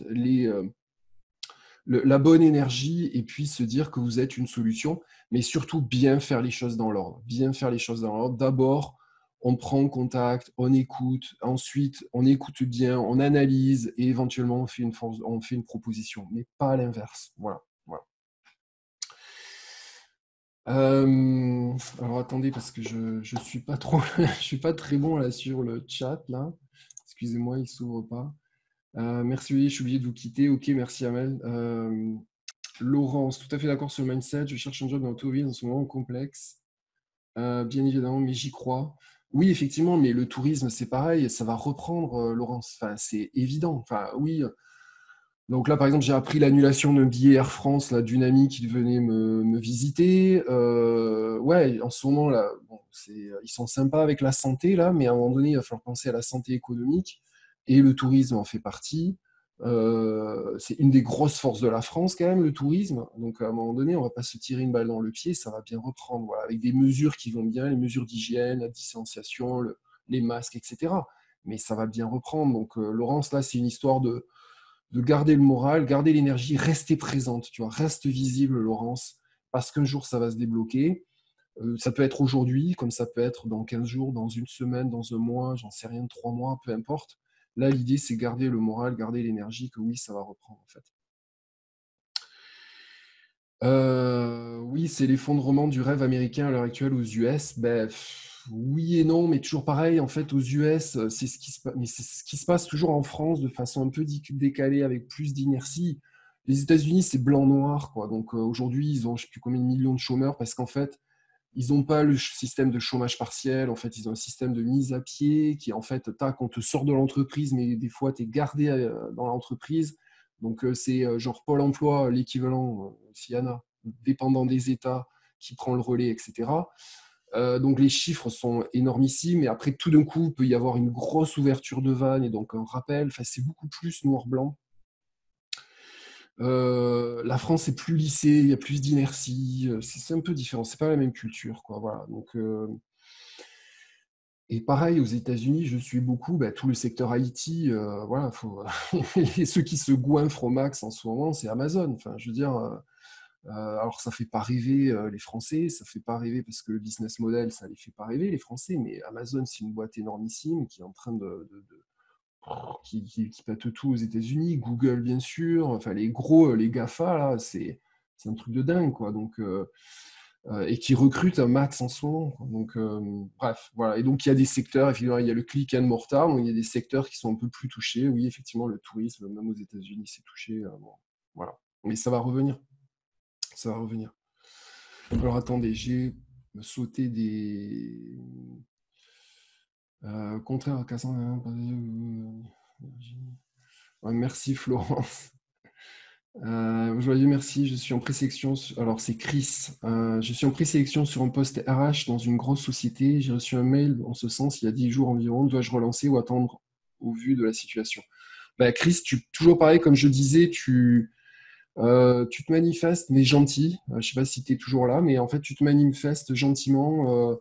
la bonne énergie, et puis se dire que vous êtes une solution, mais surtout bien faire les choses dans l'ordre. Bien faire les choses dans l'ordre. D'abord, on prend contact, on écoute, ensuite on écoute bien, on analyse, et éventuellement on fait une proposition, mais pas à l'inverse. Voilà. Alors attendez, parce que je suis pas trop, je suis pas très bon là sur le chat là. Excusez-moi, il s'ouvre pas. Merci, oui, je suis obligé de vous quitter. Ok, merci Amel. Laurence, tout à fait d'accord sur le mindset. Je cherche un job dans l'automobile en ce moment complexe. Bien évidemment, mais j'y crois. Oui, effectivement, mais le tourisme, c'est pareil, ça va reprendre, Laurence. Enfin, c'est évident. Enfin, oui. Donc là, par exemple, j'ai appris l'annulation d'un billet Air France là, d'une amie qui venait me visiter. Ouais, en ce moment, là, bon, ils sont sympas avec la santé, là, mais à un moment donné, il va falloir penser à la santé économique. Et le tourisme en fait partie. C'est une des grosses forces de la France, quand même, le tourisme. Donc à un moment donné, on ne va pas se tirer une balle dans le pied, ça va bien reprendre, voilà, avec des mesures qui vont bien, les mesures d'hygiène, la distanciation, les masques, etc. Mais ça va bien reprendre. Donc Laurence, là, c'est une histoire de garder le moral, garder l'énergie, rester présente, tu vois, reste visible, Laurence, parce qu'un jour, ça va se débloquer. Ça peut être aujourd'hui, comme ça peut être dans 15 jours, dans une semaine, dans un mois, j'en sais rien, 3 mois, peu importe. Là, l'idée, c'est garder le moral, garder l'énergie, que oui, ça va reprendre, en fait. Oui, c'est l'effondrement du rêve américain à l'heure actuelle aux US. Ben, oui et non, mais toujours pareil. En fait, aux US, c'est ce qui se passe toujours en France de façon un peu décalée, avec plus d'inertie. Les États-Unis, c'est blanc-noir, quoi. Donc aujourd'hui, ils ont je ne sais plus combien de millions de chômeurs parce qu'en fait, ils n'ont pas le système de chômage partiel. En fait, ils ont un système de mise à pied qui, en fait, tac, on te sort de l'entreprise, mais des fois, tu es gardé dans l'entreprise. Donc, c'est genre Pôle emploi, l'équivalent, s'il y en a, dépendant des États, qui prend le relais, etc. Donc, les chiffres sont énormissimes. Et après, tout d'un coup, il peut y avoir une grosse ouverture de vanne et donc un rappel. Enfin, c'est beaucoup plus noir-blanc. La France est plus lissée, il y a plus d'inertie, c'est un peu différent, c'est pas la même culture, quoi. Voilà. Donc, et pareil, aux États-Unis, je suis beaucoup tout le secteur IT. Voilà, et ceux qui se goinfrent au max en ce moment, c'est Amazon. Enfin, je veux dire, alors ça fait pas rêver les Français, ça fait pas rêver parce que le business model, ça les fait pas rêver les Français, mais Amazon, c'est une boîte énormissime qui est en train qui pète tout aux États-Unis, Google bien sûr, enfin les gros, les GAFA, là, c'est un truc de dingue, quoi. Donc, et qui recrutent un max en ce moment, quoi. Donc, bref, voilà. Et donc, il y a des secteurs, effectivement, il y a le click and mortar, donc il y a des secteurs qui sont un peu plus touchés. Oui, effectivement, le tourisme, même aux États-Unis, c'est touché. Bon, voilà. Mais ça va revenir. Ça va revenir. Alors, attendez, j'ai sauté des. Contraire à Cassandre. Ouais, merci Florence. Joyeux merci, je suis en présélection. Alors c'est Chris. Je suis en présélection sur un poste RH dans une grosse société. J'ai reçu un mail en ce sens il y a 10 jours environ. Dois-je relancer ou attendre au vu de la situation? Chris, toujours pareil, comme je disais, tu te manifestes, mais gentil. Je ne sais pas si tu es toujours là, mais en fait, tu te manifestes gentiment.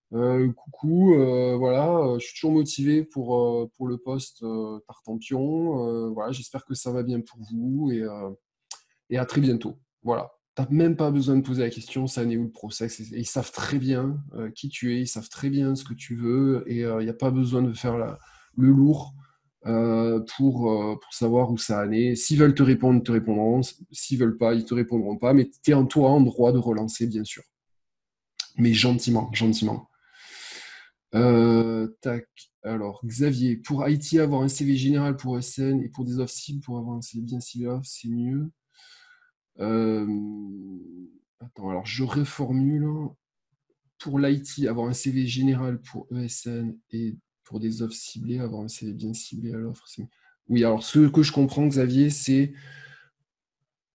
Coucou, voilà, je suis toujours motivé pour le poste Tartampion. Voilà, j'espère que ça va bien pour vous et à très bientôt. Voilà. Tu n'as même pas besoin de poser la question, ça n'est où le process. Et ils savent très bien qui tu es, ils savent très bien ce que tu veux et il n'y a pas besoin de faire le lourd pour savoir où ça en est. S'ils veulent te répondre, ils te répondront. S'ils veulent pas, ils te répondront pas. Mais tu es toi en droit de relancer, bien sûr. Mais gentiment, gentiment. Tac. Alors, Xavier, pour IT, avoir un CV général pour SN et pour des offres cibles, pour avoir un CV bien ciblé, c'est mieux. Attends, alors je reformule. Pour l'IT, avoir un CV général pour ESN et pour des offres ciblées, avoir un CV bien ciblé à l'offre. Oui, alors ce que je comprends, Xavier, c'est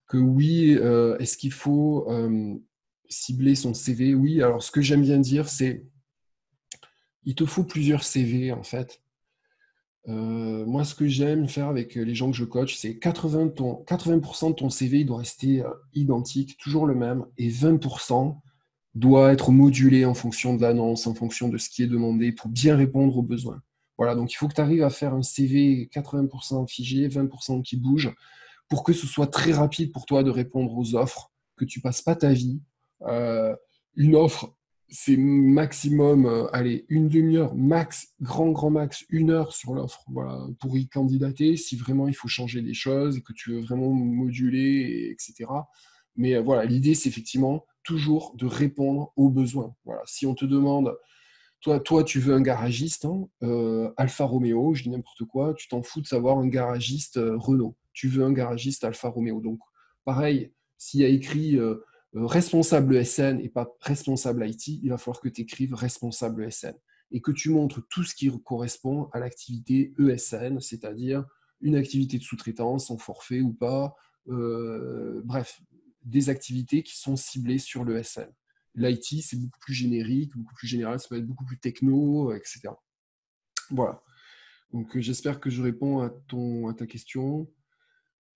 que oui, est-ce qu'il faut cibler son CV? Oui, alors ce que j'aime bien dire, c'est il te faut plusieurs CV en fait. Moi, moi, ce que j'aime faire avec les gens que je coach, c'est 80% de ton CV il doit rester identique, toujours le même, et 20% doit être modulé en fonction de l'annonce, en fonction de ce qui est demandé pour bien répondre aux besoins. Voilà, donc il faut que tu arrives à faire un CV 80% figé, 20% qui bouge, pour que ce soit très rapide pour toi de répondre aux offres, que tu passes pas ta vie. Euh, une offre, c'est maximum, allez, une demi-heure, max, grand max, 1 heure sur l'offre, voilà, pour y candidater, si vraiment il faut changer des choses, et que tu veux vraiment moduler, etc. Mais voilà, l'idée, c'est effectivement toujours de répondre aux besoins. Voilà, si on te demande, toi, tu veux un garagiste, hein, Alfa Romeo, je dis n'importe quoi, tu t'en fous de savoir un garagiste Renault. Tu veux un garagiste Alfa Romeo. Donc, pareil, s'il y a écrit responsable SN et pas responsable IT, il va falloir que tu écrives responsable SN et que tu montres tout ce qui correspond à l'activité ESN, c'est-à-dire une activité de sous-traitance, en forfait ou pas, bref, des activités qui sont ciblées sur le SN. L'IT, c'est beaucoup plus générique, beaucoup plus général, ça peut être beaucoup plus techno, etc. Voilà. Donc, j'espère que je réponds à ta question.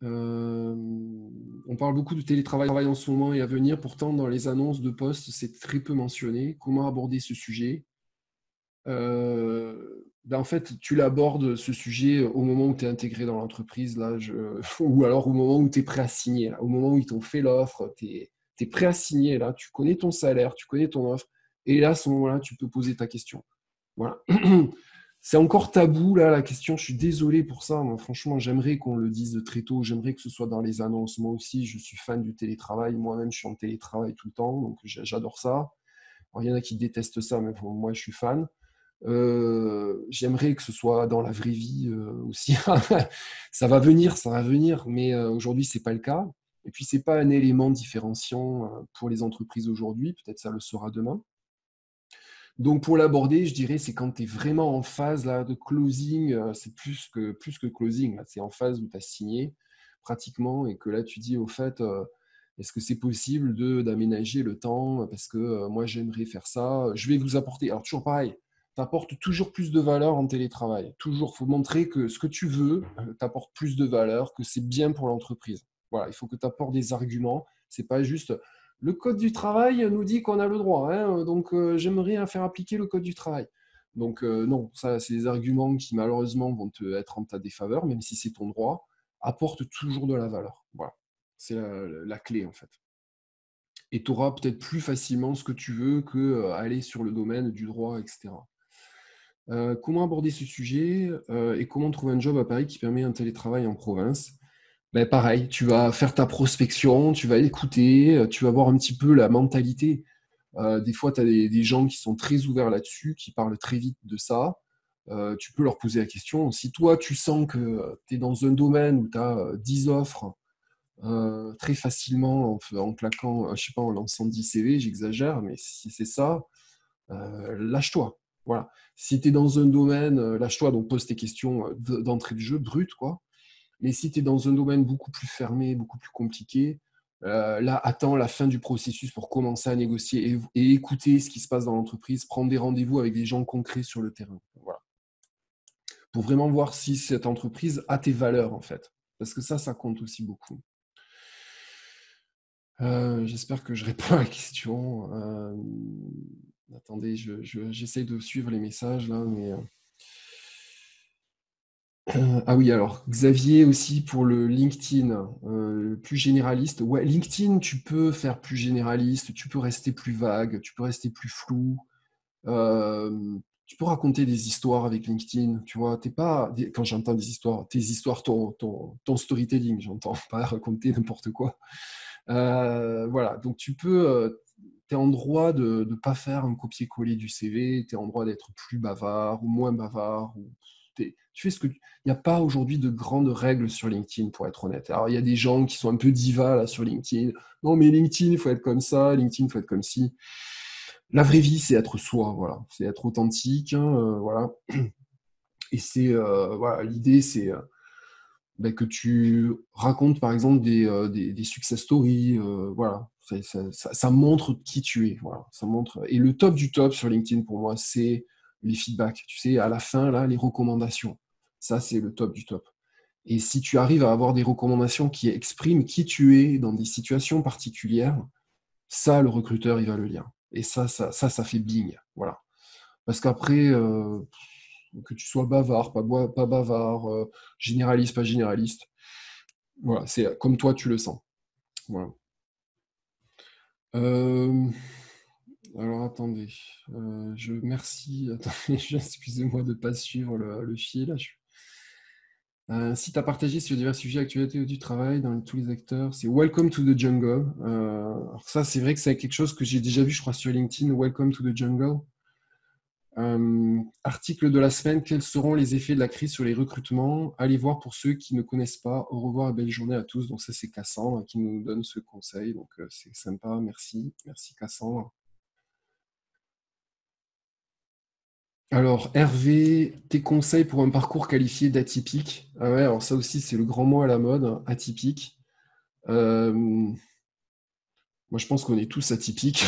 On parle beaucoup de télétravail en ce moment et à venir. Pourtant, dans les annonces de poste, c'est très peu mentionné. Comment aborder ce sujet? En fait, tu l'abordes, ce sujet, au moment où tu es intégré dans l'entreprise, là, ou alors au moment où tu es prêt à signer, là, au moment où ils t'ont fait l'offre, tu es prêt à signer, là, tu connais ton salaire, tu connais ton offre, et là, à ce moment-là, tu peux poser ta question. Voilà. C'est encore tabou, là, la question. Je suis désolé pour ça. Moi, franchement, j'aimerais qu'on le dise très tôt. J'aimerais que ce soit dans les annonces. Moi aussi, je suis fan du télétravail. Moi-même, je suis en télétravail tout le temps, donc j'adore ça. Alors, il y en a qui détestent ça, mais bon, moi, je suis fan. J'aimerais que ce soit dans la vraie vie aussi. Ça va venir, mais aujourd'hui, c'est pas le cas. Et puis, c'est pas un élément différenciant pour les entreprises aujourd'hui. Peut-être ça le sera demain. Donc, pour l'aborder, je dirais, c'est quand tu es vraiment en phase là, de closing, c'est plus que closing, c'est en phase où tu as signé pratiquement et que là, tu dis, au fait, est-ce que c'est possible d'aménager le temps parce que moi, j'aimerais faire ça. Je vais vous apporter, alors toujours pareil, tu apportes toujours plus de valeur en télétravail. Toujours, il faut montrer que ce que tu veux t'apporte plus de valeur, que c'est bien pour l'entreprise. Voilà, il faut que tu apportes des arguments. C'est pas juste le code du travail nous dit qu'on a le droit, hein, donc j'aimerais faire appliquer le code du travail. Donc non, ça c'est des arguments qui malheureusement vont être en ta défaveur, même si c'est ton droit, apporte toujours de la valeur. Voilà, c'est la clé en fait. Et tu auras peut-être plus facilement ce que tu veux que aller sur le domaine du droit, etc. Comment aborder ce sujet et comment trouver un job à Paris qui permet un télétravail en province? Ben pareil, tu vas faire ta prospection, tu vas écouter, tu vas voir un petit peu la mentalité. Des fois, tu as des gens qui sont très ouverts là-dessus, qui parlent très vite de ça. Tu peux leur poser la question. Si toi, tu sens que tu es dans un domaine où tu as 10 offres très facilement en claquant, je sais pas, en lançant 10 CV, j'exagère, mais si c'est ça, lâche-toi. Voilà. Si tu es dans un domaine, lâche-toi, donc pose tes questions d'entrée de jeu, brute, quoi. Mais si tu es dans un domaine beaucoup plus fermé, beaucoup plus compliqué, là, attends la fin du processus pour commencer à négocier et écouter ce qui se passe dans l'entreprise, prendre des rendez-vous avec des gens concrets sur le terrain. Voilà. Pour vraiment voir si cette entreprise a tes valeurs, en fait. Parce que ça compte aussi beaucoup. J'espère que je réponds à la question. Attendez, j'essaie de suivre les messages là, mais... Ah oui, alors Xavier aussi pour le LinkedIn, plus généraliste. Ouais, LinkedIn, tu peux faire plus généraliste, tu peux rester plus vague, tu peux rester plus flou. Tu peux raconter des histoires avec LinkedIn, tu vois. T'es pas, quand j'entends des histoires, tes histoires, ton storytelling, j'entends pas raconter n'importe quoi. Voilà, donc tu es en droit de ne pas faire un copier-coller du CV, tu es en droit d'être plus bavard ou moins bavard. Tu fais ce que il n'y a pas aujourd'hui de grandes règles sur LinkedIn, pour être honnête. Alors, il y a des gens qui sont un peu divas là, sur LinkedIn. Non, mais LinkedIn, il faut être comme ça, LinkedIn, il faut être comme ci. La vraie vie, c'est être soi, voilà. C'est être authentique, hein, voilà. Et voilà, l'idée, c'est que tu racontes, par exemple, des success stories, voilà. Ça montre qui tu es, voilà. Ça montre... Et le top du top sur LinkedIn, pour moi, c'est les feedbacks. Tu sais, à la fin, là, les recommandations. Ça, c'est le top du top. Et si tu arrives à avoir des recommandations qui expriment qui tu es dans des situations particulières, ça, le recruteur, il va le lire. Et ça fait bing. Voilà. Parce qu'après, que tu sois bavard, pas bavard, généraliste, pas généraliste, voilà, c'est comme toi, tu le sens. Voilà. Alors, attendez. Merci. Attendez, excusez-moi de ne pas suivre le fil. Un site à partager sur divers sujets, actualités du travail, dans tous les acteurs, c'est Welcome to the Jungle. Alors ça, c'est vrai que c'est quelque chose que j'ai déjà vu, je crois, sur LinkedIn, Welcome to the Jungle. Article de la semaine, quels seront les effets de la crise sur les recrutements? Allez voir pour ceux qui ne connaissent pas. Au revoir et belle journée à tous. Donc ça, c'est Cassandre qui nous donne ce conseil. Donc c'est sympa, merci. Merci Cassandre. Alors, Hervé, tes conseils pour un parcours qualifié d'atypique? Ah ouais, alors ça aussi, c'est le grand mot à la mode, hein, atypique. Moi, je pense qu'on est tous atypiques.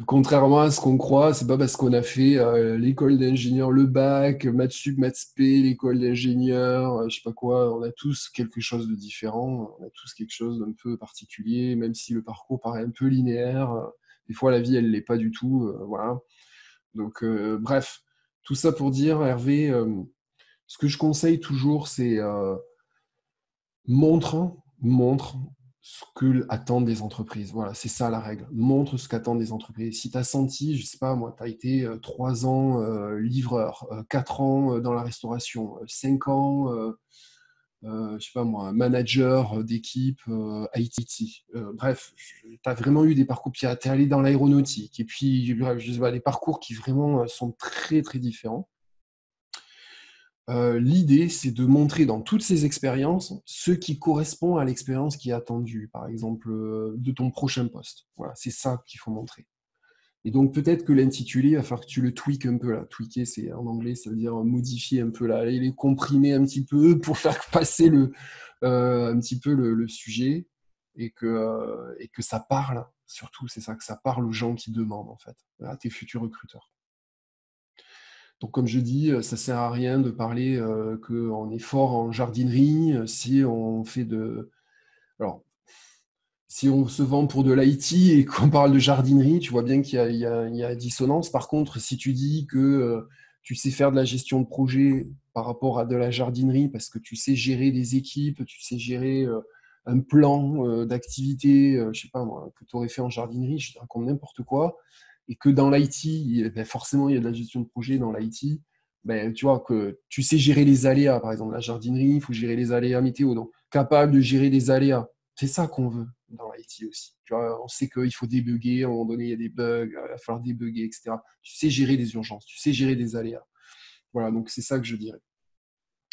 Contrairement à ce qu'on croit, c'est pas parce qu'on a fait l'école d'ingénieur, le bac, maths sup, maths spé, l'école d'ingénieur, je sais pas quoi, on a tous quelque chose de différent, on a tous quelque chose d'un peu particulier, même si le parcours paraît un peu linéaire, des fois la vie elle l'est pas du tout, voilà. Donc bref, tout ça pour dire, Hervé, ce que je conseille toujours, c'est montre ce que attendent des entreprises. Voilà, c'est ça la règle. Montre ce qu'attendent des entreprises. Si tu as senti, je sais pas moi, tu as été 3 ans livreur, 4 ans dans la restauration, 5 ans, je sais pas moi, manager d'équipe IT. Bref, tu as vraiment eu des parcours, puis tu es allé dans l'aéronautique, et puis bref, je sais pas, des parcours qui vraiment sont très très différents. L'idée, c'est de montrer dans toutes ces expériences ce qui correspond à l'expérience qui est attendue, par exemple, de ton prochain poste. Voilà, c'est ça qu'il faut montrer. Et donc, peut-être que l'intitulé, il va falloir que tu le tweaks un peu. Là. Tweaker, c'est en anglais, ça veut dire modifier un peu, là, aller les comprimer un petit peu pour faire passer un petit peu le sujet et que ça parle, surtout, c'est ça, que ça parle aux gens qui demandent, en fait, à tes futurs recruteurs. Donc, comme je dis, ça ne sert à rien de parler qu'on est fort en jardinerie si on fait de... Alors, si on se vend pour de l'IT et qu'on parle de jardinerie, tu vois bien qu'il y a dissonance. Par contre, si tu dis que tu sais faire de la gestion de projet par rapport à de la jardinerie parce que tu sais gérer des équipes, tu sais gérer un plan d'activité, je ne sais pas moi, que tu aurais fait en jardinerie, je raconte n'importe quoi, et que dans l'IT, ben forcément, il y a de la gestion de projet dans l'IT, ben, tu vois, que tu sais gérer les aléas, par exemple, la jardinerie, il faut gérer les aléas météo, donc capable de gérer les aléas. C'est ça qu'on veut dans l'IT aussi. Tu vois, on sait qu'il faut débugger, à un moment donné, il y a des bugs, il va falloir débugger, etc. Tu sais gérer des urgences, tu sais gérer des aléas. Voilà, donc c'est ça que je dirais.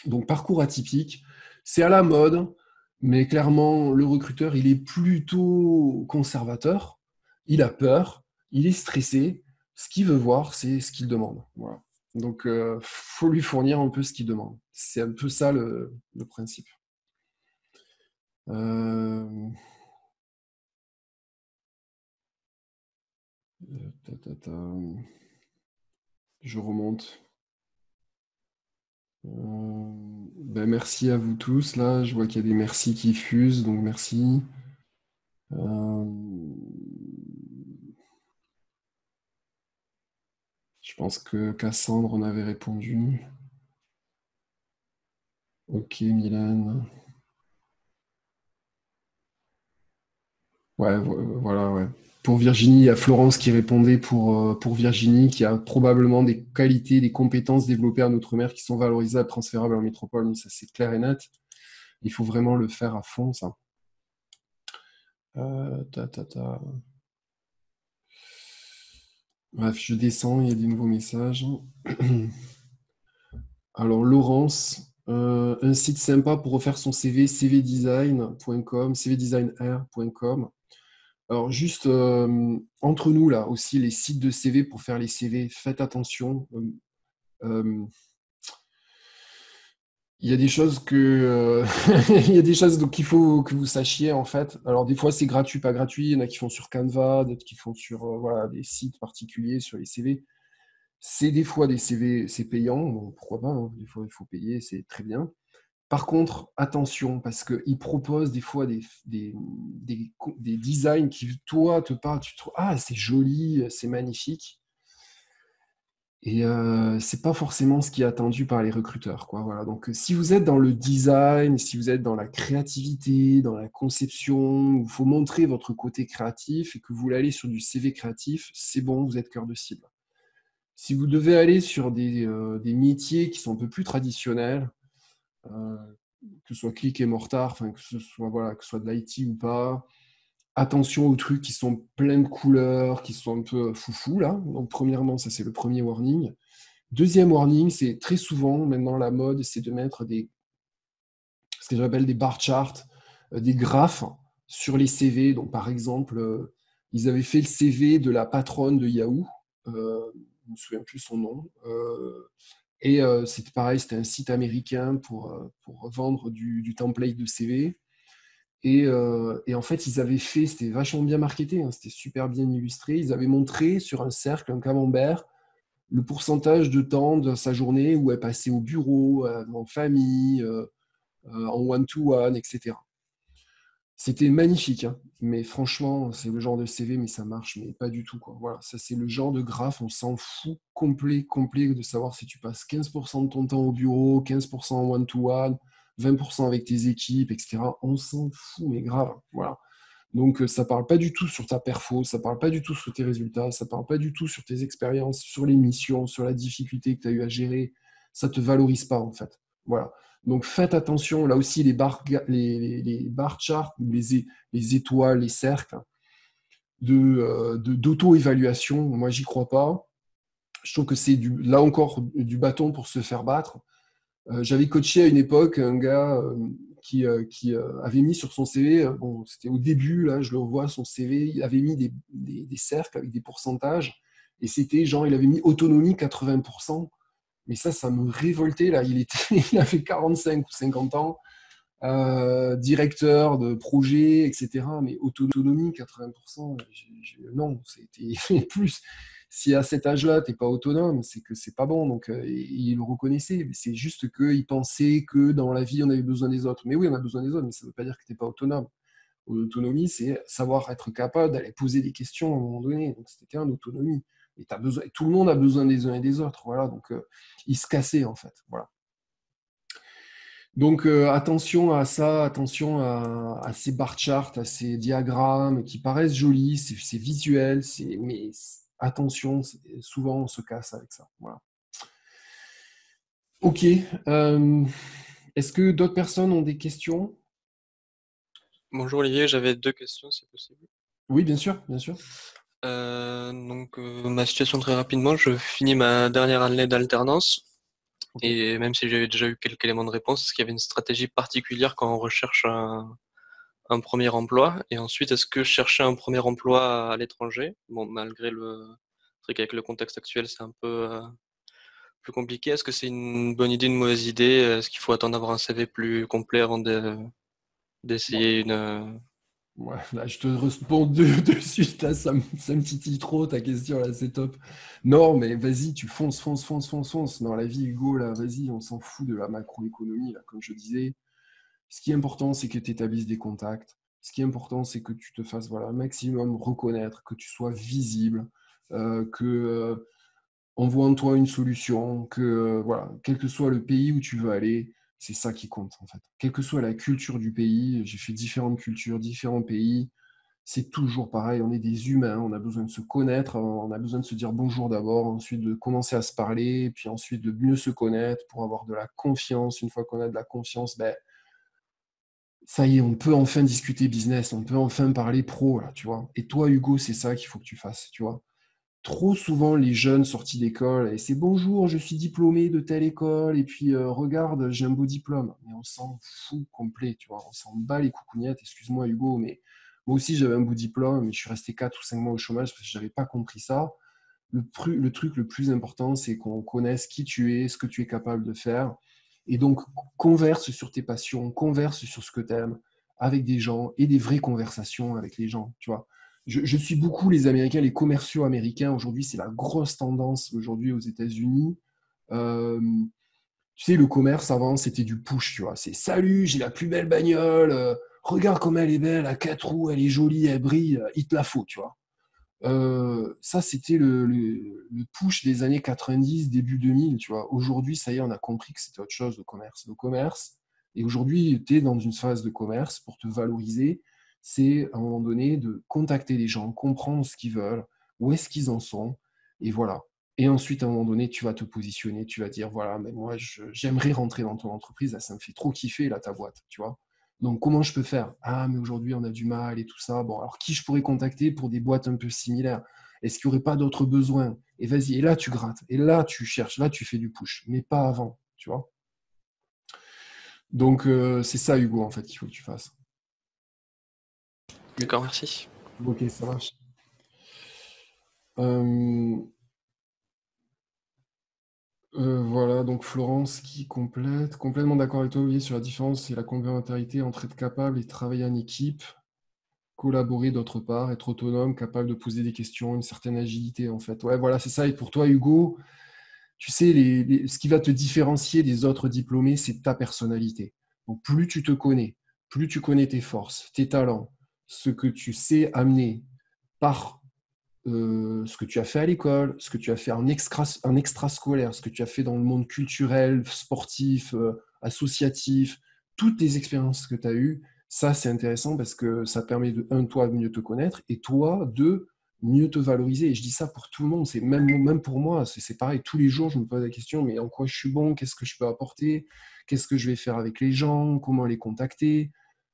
Donc, parcours atypique, c'est à la mode, mais clairement, le recruteur, il est plutôt conservateur, il a peur, il est stressé. Ce qu'il veut voir, c'est ce qu'il demande. Voilà. Donc, faut lui fournir un peu ce qu'il demande. C'est un peu ça le principe. Je remonte. Ben merci à vous tous. Là, je vois qu'il y a des merci qui fusent, donc merci. Je pense que Cassandre en avait répondu. Ok, Milan. Ouais, voilà, ouais. Pour Virginie, il y a Florence qui répondait pour Virginie, qui a probablement des qualités, des compétences développées en Outre-mer qui sont valorisables, transférables en métropole. Mais ça, c'est clair et net. Il faut vraiment le faire à fond, ça. Bref, je descends, il y a des nouveaux messages. Alors, Laurence, un site sympa pour refaire son CV, cvdesign.com, cvdesignr.com. Alors, juste entre nous, là, aussi, les sites de CV pour faire les CV, faites attention. Il y a des choses il y a des choses qu'il faut que vous sachiez, en fait. Alors, des fois, c'est gratuit, pas gratuit. Il y en a qui font sur Canva, d'autres qui font sur voilà, des sites particuliers sur les CV. C'est des fois des CV, c'est payant, bon, pourquoi pas, hein, des fois il faut payer, c'est très bien. Par contre, attention, parce qu'ils proposent des fois des designs qui, toi, te parlent, tu trouves, ah, c'est joli, c'est magnifique. Et c'est pas forcément ce qui est attendu par les recruteurs, quoi. Voilà. Donc, si vous êtes dans le design, si vous êtes dans la créativité, dans la conception, il faut montrer votre côté créatif et que vous voulez aller sur du CV créatif, c'est bon, vous êtes cœur de cible. Si vous devez aller sur des métiers qui sont un peu plus traditionnels, euh, que ce soit click et mortar, enfin, que ce soit, voilà, que ce soit de l'IT ou pas, attention aux trucs qui sont pleins de couleurs, qui sont un peu foufou, là. Donc, premièrement, ça, c'est le premier warning. Deuxième warning, c'est très souvent, maintenant, la mode, c'est de mettre ce que j'appelle des bar charts, des graphes sur les CV. Donc, par exemple, ils avaient fait le CV de la patronne de Yahoo. Je ne me souviens plus son nom. Et c'était pareil, c'était un site américain pour vendre du template de CV. Et en fait, ils avaient fait, c'était vachement bien marketé, hein, c'était super bien illustré. Ils avaient montré sur un cercle, un camembert, le pourcentage de temps de sa journée où elle passait au bureau, en famille, en one-to-one, etc. C'était magnifique, hein. Mais franchement, c'est le genre de CV, mais ça marche, mais pas du tout, quoi. Voilà, ça c'est le genre de graphe, on s'en fout complet de savoir si tu passes 15% de ton temps au bureau, 15% en one-to-one, 20% avec tes équipes, etc. On s'en fout, mais grave, voilà. Donc ça parle pas du tout sur ta perfo, ça parle pas du tout sur tes résultats, ça parle pas du tout sur tes expériences, sur les missions, sur la difficulté que tu as eu à gérer. Ça te valorise pas, en fait. Voilà. Donc faites attention, là aussi, les bar charts, les étoiles, les cercles d'auto-évaluation, moi, j'y crois pas. Je trouve que c'est là encore du bâton pour se faire battre. J'avais coaché à une époque un gars qui avait mis sur son CV, bon, c'était au début, là, je le revois, son CV, il avait mis des cercles avec des pourcentages, et c'était genre, il avait mis autonomie 80%. Mais ça me révoltait, là. Il avait 45 ou 50 ans, directeur de projet, etc. Mais autonomie, 80%, non, c'était plus. Si à cet âge-là, tu n'es pas autonome, c'est que c'est pas bon. Donc, il le reconnaissait. C'est juste qu'il pensait que dans la vie, on avait besoin des autres. Mais oui, on a besoin des autres, mais ça ne veut pas dire que tu n'es pas autonome. L'autonomie, c'est savoir être capable d'aller poser des questions à un moment donné. Donc, c'était en autonomie. Et tout le monde a besoin des uns et des autres. Voilà. Donc, il se cassait, en fait. Voilà. Donc, attention à ça, attention à ces bar charts, à ces diagrammes qui paraissent jolis, c'est visuel, mais attention, souvent on se casse avec ça. Voilà. Ok. Est-ce que d'autres personnes ont des questions? Bonjour Olivier, j'avais 2 questions si possible. Oui, bien sûr, bien sûr. Ma situation très rapidement, je finis ma dernière année d'alternance. Ok. Et même si j'avais déjà eu quelques éléments de réponse, est-ce qu'il y avait une stratégie particulière quand on recherche un premier emploi? Et ensuite, est-ce que chercher un premier emploi à l'étranger, bon, malgré le truc avec le contexte actuel, c'est un peu plus compliqué, est-ce que c'est une bonne idée, une mauvaise idée? Est-ce qu'il faut attendre d'avoir un CV plus complet avant d'essayer une... Ouais, là, je te réponds de suite, là, ça me titille trop ta question, là, c'est top. Non, mais vas-y, tu fonces. Dans la vie, Hugo, là, vas-y, on s'en fout de la macroéconomie, là, comme je disais. Ce qui est important, c'est que tu établisses des contacts. Ce qui est important, c'est que tu te fasses, voilà, un maximum reconnaître, que tu sois visible, on voit en toi une solution, voilà, quel que soit le pays où tu veux aller, c'est ça qui compte en fait. Quelle que soit la culture du pays, j'ai fait différentes cultures, différents pays, c'est toujours pareil, on est des humains, on a besoin de se connaître, on a besoin de se dire bonjour d'abord, ensuite de commencer à se parler, puis ensuite de mieux se connaître pour avoir de la confiance. Une fois qu'on a de la confiance, ben, ça y est, on peut enfin discuter business, on peut enfin parler pro, là, tu vois. Et toi, Hugo, c'est ça qu'il faut que tu fasses, tu vois. Trop souvent, les jeunes sortis d'école, et c'est bonjour, je suis diplômé de telle école, et puis regarde, j'ai un beau diplôme. Mais on s'en fout complet, tu vois, on s'en bat les coucougnettes, excuse-moi Hugo, mais moi aussi j'avais un beau diplôme, mais je suis resté 4 ou 5 mois au chômage parce que je n'avais pas compris ça. Le truc le plus important, c'est qu'on connaisse qui tu es, ce que tu es capable de faire, et donc converse sur tes passions, converse sur ce que tu aimes avec des gens, et des vraies conversations avec les gens, tu vois. je suis beaucoup les Américains, les commerciaux américains. Aujourd'hui, c'est la grosse tendance aujourd'hui aux États-Unis. Euh, Tu sais, le commerce avant, c'était du push, tu vois. C'est salut, j'ai la plus belle bagnole, regarde comme elle est belle, à 4 roues, elle est jolie, elle brille, il te la faut, tu vois. Ça, c'était le push des années 90, début 2000, tu vois. Aujourd'hui, ça y est, on a compris que c'était autre chose, le commerce. Le commerce, et aujourd'hui, tu es dans une phase de commerce pour te valoriser, c'est à un moment donné de contacter les gens, comprendre ce qu'ils veulent, où est-ce qu'ils en sont, et voilà. Et ensuite, à un moment donné, tu vas te positionner, tu vas dire, voilà, mais moi, j'aimerais rentrer dans ton entreprise, là, ça me fait trop kiffer, là, ta boîte, tu vois. Donc, comment je peux faire? Ah, mais aujourd'hui, on a du mal et tout ça. Bon, alors qui je pourrais contacter pour des boîtes un peu similaires? Est-ce qu'il n'y aurait pas d'autres besoins? Et vas-y, et là, tu grattes, et là, tu cherches, là, tu fais du push, mais pas avant, tu vois? Donc, c'est ça, Hugo, en fait, qu'il faut que tu fasses. D'accord, merci. Ok, ça marche. Euh, voilà, donc Florence qui complète. Complètement d'accord avec toi, Olivier, sur la différence et la complémentarité entre être capable et travailler en équipe, collaborer d'autre part, être autonome, capable de poser des questions, une certaine agilité, en fait. Ouais, voilà, c'est ça. Et pour toi, Hugo, tu sais, ce qui va te différencier des autres diplômés, c'est ta personnalité. Donc, plus tu te connais, plus tu connais tes forces, tes talents, ce que tu sais amener par ce que tu as fait à l'école, ce que tu as fait en extrascolaire, ce que tu as fait dans le monde culturel, sportif, associatif, toutes les expériences que tu as eues, ça c'est intéressant parce que ça permet toi, de mieux te connaître et toi, de mieux te valoriser. Et je dis ça pour tout le monde, c'est même pour moi, c'est pareil. Tous les jours, je me pose la question, mais en quoi je suis bon? Qu'est-ce que je peux apporter? Qu'est-ce que je vais faire avec les gens? Comment les contacter?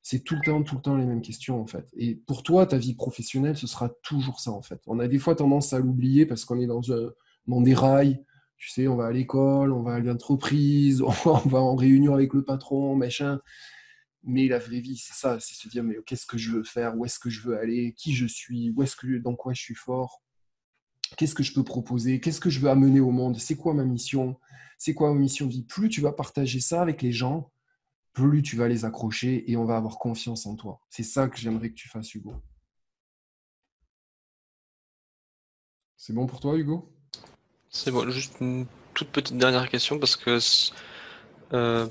C'est tout le temps les mêmes questions, en fait. Et pour toi, ta vie professionnelle, ce sera toujours ça, en fait. On a des fois tendance à l'oublier parce qu'on est dans des rails. Tu sais, on va à l'école, on va à l'entreprise, on va en réunion avec le patron, machin. Mais la vraie vie, c'est ça, c'est se dire, mais qu'est-ce que je veux faire? Où est-ce que je veux aller? Qui je suis? Dans quoi je suis fort? Qu'est-ce que je peux proposer? Qu'est-ce que je veux amener au monde? C'est quoi ma mission? C'est quoi ma mission de vie? Plus tu vas partager ça avec les gens, plus tu vas les accrocher et on va avoir confiance en toi. C'est ça que j'aimerais que tu fasses, Hugo. C'est bon pour toi, Hugo? C'est bon, juste une toute petite dernière question parce que euh,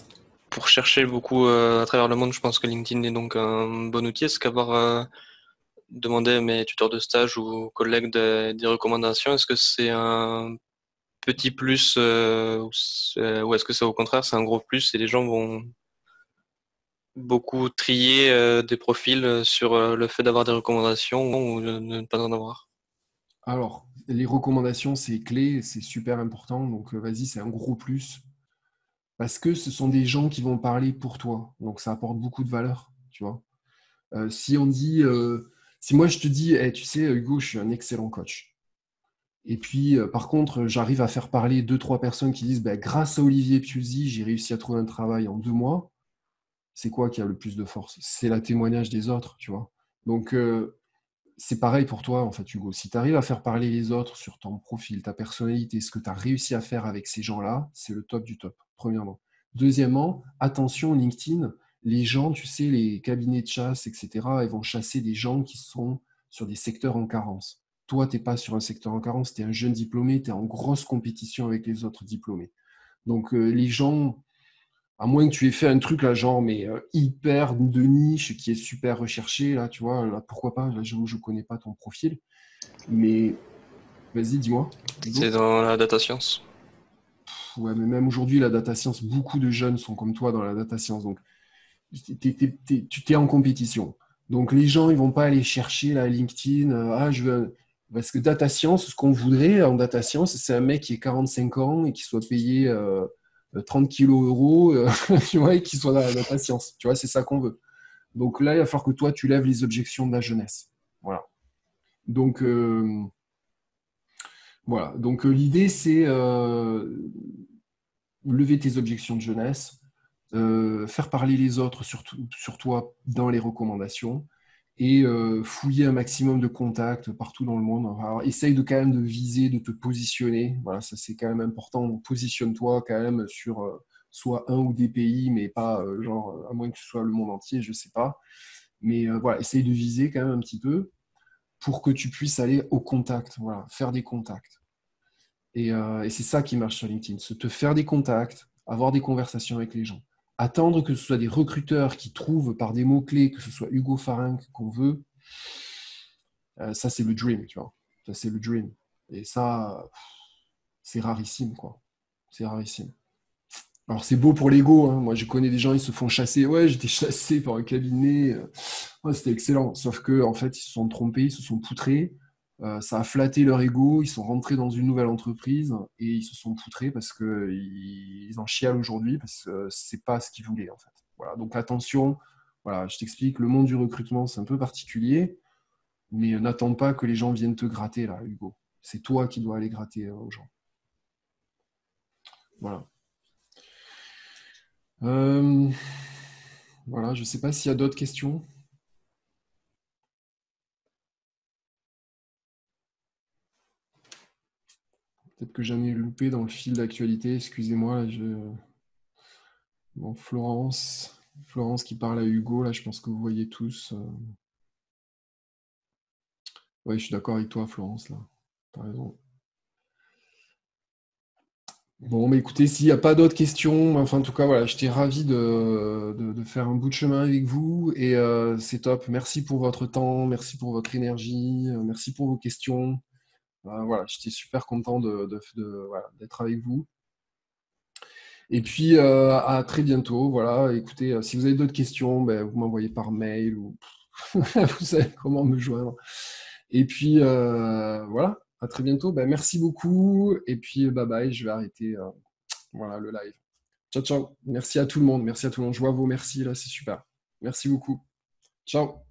pour chercher beaucoup à travers le monde, je pense que LinkedIn est donc un bon outil. Est-ce qu'avoir demandé à mes tuteurs de stage ou collègues des recommandations, est-ce que c'est un petit plus ou est-ce que c'est au contraire, c'est un gros plus et les gens vont beaucoup trier des profils sur le fait d'avoir des recommandations ou de ne pas en avoir? Alors, les recommandations, c'est clé, c'est super important. Donc, vas-y, c'est un gros plus. Parce que ce sont des gens qui vont parler pour toi. Donc, ça apporte beaucoup de valeur, tu vois. Si on dit, si moi je te dis, tu sais, Hugo, je suis un excellent coach. Et puis, par contre, j'arrive à faire parler 2, 3 personnes qui disent, bah, grâce à Olivier Piuzzi, j'ai réussi à trouver un travail en 2 mois. C'est quoi qui a le plus de force? C'est le témoignage des autres, tu vois. Donc, c'est pareil pour toi, en fait, Hugo. Si tu arrives à faire parler les autres sur ton profil, ta personnalité, ce que tu as réussi à faire avec ces gens-là, c'est le top du top, premièrement. Deuxièmement, attention, LinkedIn, les gens, tu sais, les cabinets de chasse, etc., ils vont chasser des gens qui sont sur des secteurs en carence. Toi, tu n'es pas sur un secteur en carence, tu es un jeune diplômé, tu es en grosse compétition avec les autres diplômés. Donc, les gens, à moins que tu aies fait un truc là, genre, mais hyper de niche, qui est super recherché, là, tu vois, là, pourquoi pas, là, je ne connais pas ton profil, mais vas-y, dis-moi, C'est Hugo. dans la data science. Ouais, mais même aujourd'hui, la data science, beaucoup de jeunes sont comme toi dans la data science, donc tu t'es en compétition. Donc les gens, ils vont pas aller chercher la LinkedIn, je veux... Parce que data science, ce qu'on voudrait en data science, c'est un mec qui ait 45 ans et qui soit payé 30 kilos euros, tu vois, et qui soit dans la data science. Tu vois, c'est ça qu'on veut. Donc là, il va falloir que toi, tu lèves les objections de la jeunesse. Voilà. Donc, l'idée, c'est lever tes objections de jeunesse, faire parler les autres sur toi dans les recommandations et fouiller un maximum de contacts partout dans le monde. Alors, essaye de quand même de viser, de te positionner. Voilà, ça c'est quand même important. Donc, positionne-toi quand même sur soit un ou des pays, mais pas à moins que ce soit le monde entier, je sais pas. Mais voilà, essaye de viser quand même un petit peu pour que tu puisses aller au contact, voilà, faire des contacts. Et c'est ça qui marche sur LinkedIn, c'est te faire des contacts, avoir des conversations avec les gens. Attendre que ce soit des recruteurs qui trouvent par des mots-clés, que ce soit Hugo Farin qu'on veut, ça c'est le dream, tu vois. Ça c'est le dream. Et ça, c'est rarissime, quoi. C'est rarissime. Alors c'est beau pour l'ego, hein. Moi je connais des gens, ils se font chasser. Ouais, j'étais chassé par un cabinet. Ouais, c'était excellent. Sauf que en fait, ils se sont trompés, ils se sont poutrés. Ça a flatté leur ego. Ils sont rentrés dans une nouvelle entreprise et ils se sont poutrés parce que ils en chialent aujourd'hui parce que c'est pas ce qu'ils voulaient en fait. Voilà. Donc attention. Voilà, je t'explique. Le monde du recrutement, c'est un peu particulier, mais n'attends pas que les gens viennent te gratter là, Hugo. C'est toi qui dois aller gratter aux gens. Voilà. Voilà, je ne sais pas s'il y a d'autres questions. Peut-être que j'en ai loupé dans le fil d'actualité, excusez-moi. Bon, Florence qui parle à Hugo, là, je pense que vous voyez tous. Ouais, je suis d'accord avec toi, Florence, là. T'as raison. Bon, mais écoutez, s'il n'y a pas d'autres questions, enfin, en tout cas, voilà, j'étais ravi de faire un bout de chemin avec vous et c'est top. Merci pour votre temps, merci pour votre énergie, merci pour vos questions. Voilà, j'étais super content voilà, d'être avec vous. Et puis, à très bientôt. Voilà, écoutez, si vous avez d'autres questions, ben, vous m'envoyez par mail ou vous savez comment me joindre. Et puis, voilà, à très bientôt. Ben, merci beaucoup. Et puis, bye bye, je vais arrêter voilà, le live. Ciao, ciao. Merci à tout le monde. Merci à tout le monde. Je vois vos merci là, c'est super. Merci beaucoup. Ciao.